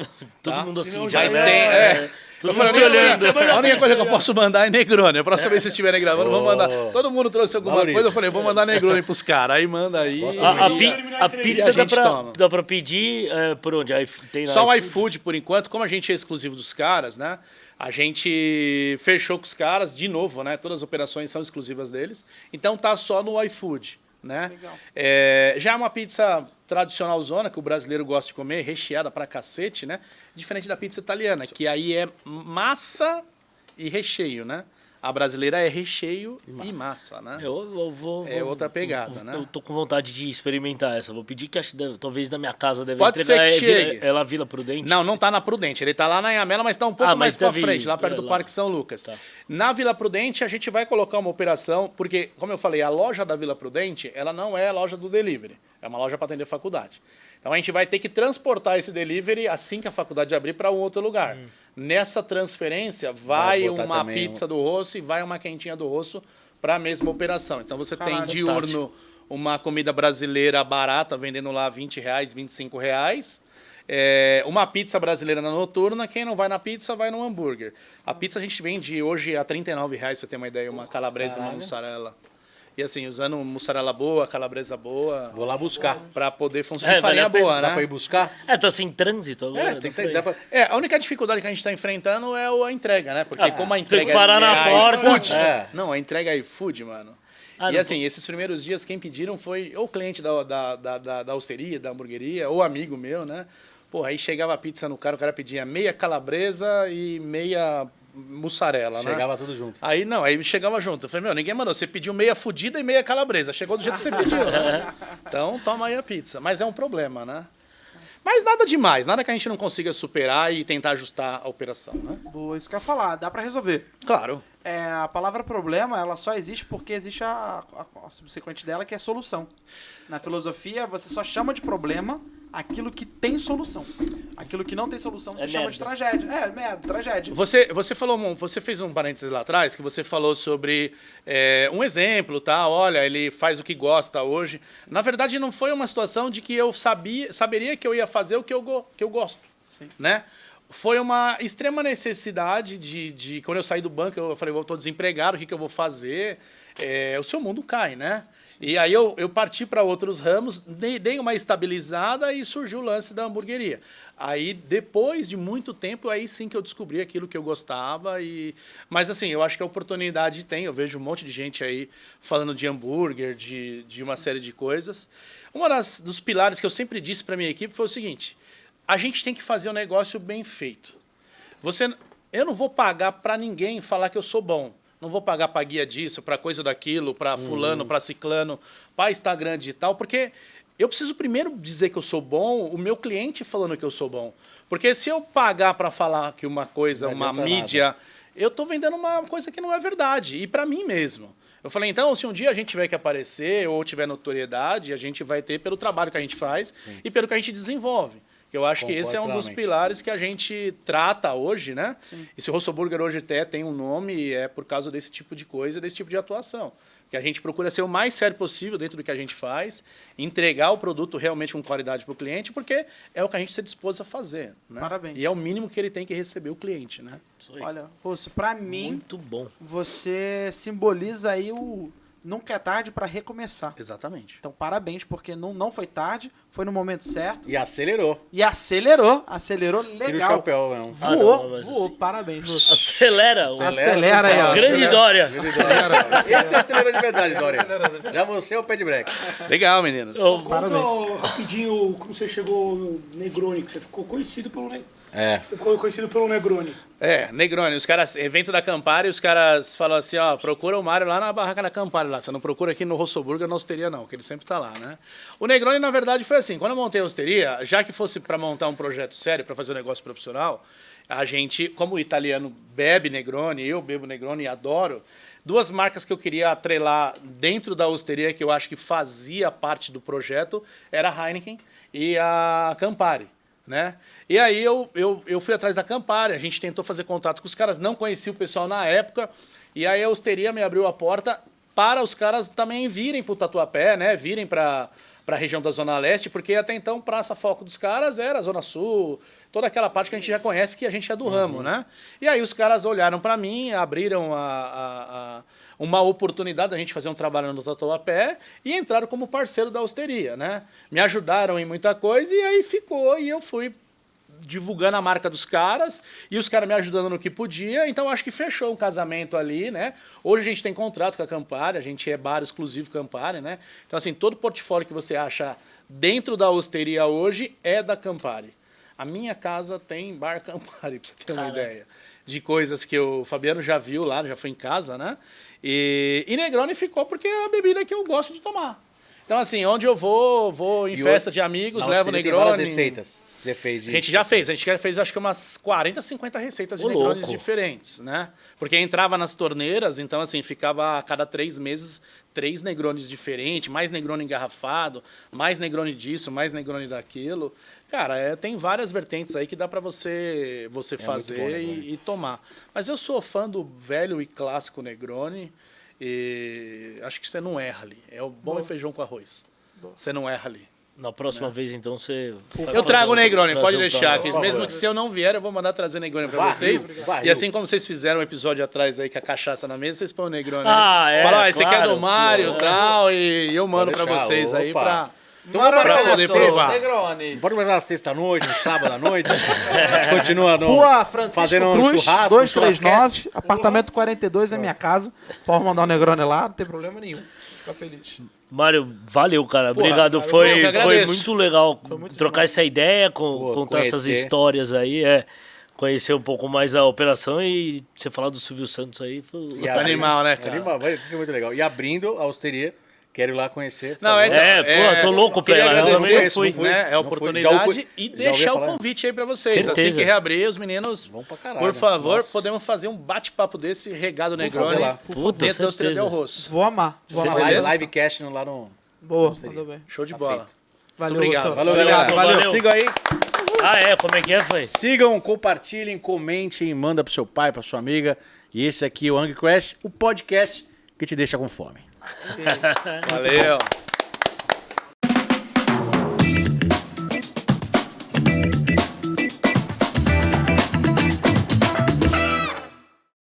Todo Tá? mundo assim, Senão já Mas já né? tem. é. Todo Eu mundo falei, se olhando. A única coisa que eu posso mandar é Negroni. A próxima vez que vocês estiverem gravando, vamos mandar. Todo mundo trouxe alguma Maurício. coisa. Eu falei, vou mandar Negroni pros caras. Aí manda aí. A terminar pizza a entrevista, dá a gente toma. dá pra pedir por onde? Aí tem Só o iFood? iFood, por enquanto, como a gente é exclusivo dos caras, né? A gente fechou com os caras, de novo, né? Todas as operações são exclusivas deles. Então tá só no iFood, né? Legal. Já é uma pizza tradicional zona, que o brasileiro gosta de comer, recheada pra cacete, né? Diferente da pizza italiana, que aí é massa e recheio, né? A brasileira é recheio e massa, né? Eu vou. É outra pegada, né? Eu tô com vontade de experimentar essa. Vou pedir que acho que talvez da minha casa deve Pode entregar. ser que chegue. É lá Vila Prudente? Não, não tá na Prudente. Ele tá lá na Anhamela, mas tá um pouco Ah, mais mas pra deve- frente, lá perto do lá. Parque São Lucas. Tá. Na Vila Prudente, a gente vai colocar uma operação, porque, como eu falei, a loja da Vila Prudente, ela não é a loja do delivery. É uma loja para atender faculdade. Então a gente vai ter que transportar esse delivery assim que a faculdade abrir para um outro lugar. Nessa transferência, vai botar uma também pizza do Rosso e vai uma quentinha do Rosso para a mesma operação. Então você tem Caralho, diurno uma comida brasileira barata, vendendo lá R$20, R$25. Uma pizza brasileira na noturna. Quem não vai na pizza, vai no hambúrguer. A pizza a gente vende hoje a R$39, pra você ter uma ideia, uma calabresa e uma mussarela. E assim, usando mussarela boa, calabresa boa, Vou lá buscar. para poder funcionar. É, E farinha vale a pena. boa, Dá né? pra ir buscar? Tá sem trânsito agora. Tem que dá sair. pra Dá ir. pra... A única dificuldade que a gente está enfrentando é a entrega, né? Porque como a tem entrega que parar na porta. iFood. É. Não, a entrega é iFood, mano. Ah, E não, assim, esses primeiros dias, quem pediram foi ou cliente da osteria, da hamburgueria, ou amigo meu, né? Porra, aí chegava a pizza no cara, o cara pedia meia calabresa e meia mussarela, né? Chegava tudo junto. Aí não, aí chegava junto. Eu falei, meu, ninguém mandou. Você pediu meia fudida e meia calabresa. Chegou do jeito que você pediu, né? Então toma aí a pizza. Mas é um problema, né? Mas nada demais, nada que a gente não consiga superar e tentar ajustar a operação, né? Boa, isso que eu ia falar, dá pra resolver. Claro. A palavra problema, ela só existe porque existe a subsequente dela, que é solução. Na filosofia, você só chama de problema aquilo que tem solução. Aquilo que não tem solução, você chama de merda. tragédia. É, merda, tragédia. Você fez um parênteses lá atrás que você falou sobre um exemplo, tá? Olha, ele faz o que gosta hoje. Na verdade, não foi uma situação de que eu saberia que eu ia fazer o que eu gosto, né? Foi uma extrema necessidade de quando eu saí do banco, eu falei, eu estou desempregado, o que eu vou fazer? O seu mundo cai, né? E aí eu parti para outros ramos, dei uma estabilizada e surgiu o lance da hamburgueria. Aí, depois de muito tempo, aí sim que eu descobri aquilo que eu gostava. Mas assim, eu acho que a oportunidade tem. Eu vejo um monte de gente aí falando de hambúrguer, de uma série de coisas. Dos pilares que eu sempre disse para minha equipe foi o seguinte: a gente tem que fazer o negócio bem feito. Eu não vou pagar para ninguém falar que eu sou bom. Não vou pagar para guia disso, para coisa daquilo, para fulano, para ciclano, para Instagram digital, porque eu preciso primeiro dizer que eu sou bom, o meu cliente falando que eu sou bom. Porque se eu pagar para falar que uma coisa, Não uma adianta mídia, eu estou vendendo uma coisa que não é verdade, e para mim mesmo. Eu falei, então, se um dia a gente tiver que aparecer ou tiver notoriedade, a gente vai ter pelo trabalho que a gente faz e pelo que a gente desenvolve. Eu acho que esse é um dos pilares que a gente trata hoje, né? Sim. E se o Rosso Burger hoje até tem um nome, é por causa desse tipo de coisa, desse tipo de atuação. Que a gente procura ser o mais sério possível dentro do que a gente faz, entregar o produto realmente com qualidade para o cliente, porque é o que a gente se dispôs a fazer. Né? Parabéns. E é o mínimo que ele tem que receber o cliente, né? Olha, Rosso, pra mim, Muito bom. você simboliza aí o nunca é tarde pra recomeçar. Exatamente. Então, parabéns, porque não foi tarde, foi no momento certo. E acelerou. E acelerou legal. Tira o chapéu, não. Voou, mas voou. assim- Parabéns, Rosso. Acelera. Acelera aí, ó. Grande Dória. Esse acelerou de verdade, Dória. Já você é o pé de break. Legal, meninos. Conta rapidinho como você chegou no Negroni, que você ficou conhecido pelo Você ficou conhecido pelo Negroni. Negroni, os caras, evento da Campari, os caras falam assim, ó, procura o Mário lá na barraca da Campari lá, você não procura aqui no Rossoburger, na Osteria não, que ele sempre tá lá, né? O Negroni, na verdade, foi assim, quando eu montei a Osteria, já que fosse para montar um projeto sério, para fazer um negócio profissional, a gente, como o italiano bebe Negroni, eu bebo Negroni e adoro, duas marcas que eu queria atrelar dentro da Osteria, que eu acho que fazia parte do projeto, era a Heineken e a Campari, né? E aí eu fui atrás da Campari, a gente tentou fazer contato com os caras, não conhecia o pessoal na época, e aí a Osteria me abriu a porta para os caras também virem para o Tatuapé, né? Virem para a região da Zona Leste, porque até então praça foco dos caras era a Zona Sul, toda aquela parte que a gente já conhece, que a gente é do ramo, né? E aí os caras olharam para mim, abriram uma oportunidade da gente fazer um trabalho no Tatuapé e entraram como parceiro da Osteria, né? Me ajudaram em muita coisa e aí ficou, e eu fui divulgando a marca dos caras e os caras me ajudando no que podia, então acho que fechou um casamento ali, né? Hoje a gente tem contrato com a Campari, a gente é bar exclusivo Campari, né? Então assim, todo portfólio que você acha dentro da Osteria hoje é da Campari. A minha casa tem bar Campari, pra você ter uma ideia de coisas que o Fabiano já viu lá, já foi em casa, né? E Negroni ficou porque é a bebida que eu gosto de tomar. Então assim, onde eu vou em festa de amigos, levo Negroni. Tem várias receitas. Você fez A gente já fez, a gente fez acho que umas 40, 50 receitas de Negronis diferentes, né? Porque entrava nas torneiras, então assim, ficava a cada 3 meses 3 Negronis diferentes, mais Negroni engarrafado, mais Negroni disso, mais Negroni daquilo. Cara, tem várias vertentes aí que dá pra você fazer bom, e tomar. Mas eu sou fã do velho e clássico Negroni e acho que você não erra ali. É o bom feijão com arroz. Você não erra ali. Na próxima vez, então, você... Eu trago o Negroni, trazer pode um deixar. pra- Que mesmo que se eu não vier, eu vou mandar trazer Negroni pra vocês. barril. E assim como vocês fizeram um episódio atrás aí com a cachaça na mesa, vocês põem o Negroni. Ah, aí. é, Fala, esse aqui é claro. do Mário e tal, e eu mando Pode pra deixar, vocês aí opa. pra... Então vamos Pra marcar na poder sexta. provar. Negroni. Pode marcar na sexta-noite, no sábado à noite. A gente continua no... Rua Francisco fazendo um Cruz, churrasco, 239, apartamento 42 é minha casa. Pode mandar um Negroni lá, não tem problema nenhum. Fica feliz. Mário, valeu, cara. Obrigado. eu que Foi agradeço. muito legal trocar essa ideia, contar essas conhecer. histórias aí. Conhecer um pouco mais da operação e você falar do Silvio Santos aí. Foi... E abrindo- Animal, né, cara? Animal, vai ser muito legal. E abrindo a Osteria, quero ir lá conhecer. por Não, favor. então, pô, tô louco pra queria ir lá, eu agradecer, também não fui. né, a Não fui. oportunidade Já e ouvi deixar o falar. convite aí pra vocês. Certeza. Assim que reabrir, os meninos, Vamos pra caralho, por favor, nossa. podemos fazer um bate-papo desse regado fazer Negroni lá. Puta, dentro da Osteria certeza. Del Rosso. Vou amar. Vou Uma amar. Beleza? livecast lá no... Boa, mandou bem. Show de Tá bola. feito. Valeu, obrigado. Wilson. Valeu, Valeu, galera. valeu. Sigam aí. Como é que foi? Sigam, compartilhem, comentem, manda pro seu pai, pra sua amiga. E esse aqui é o Hungry Crash, o podcast que te deixa com fome. Valeu.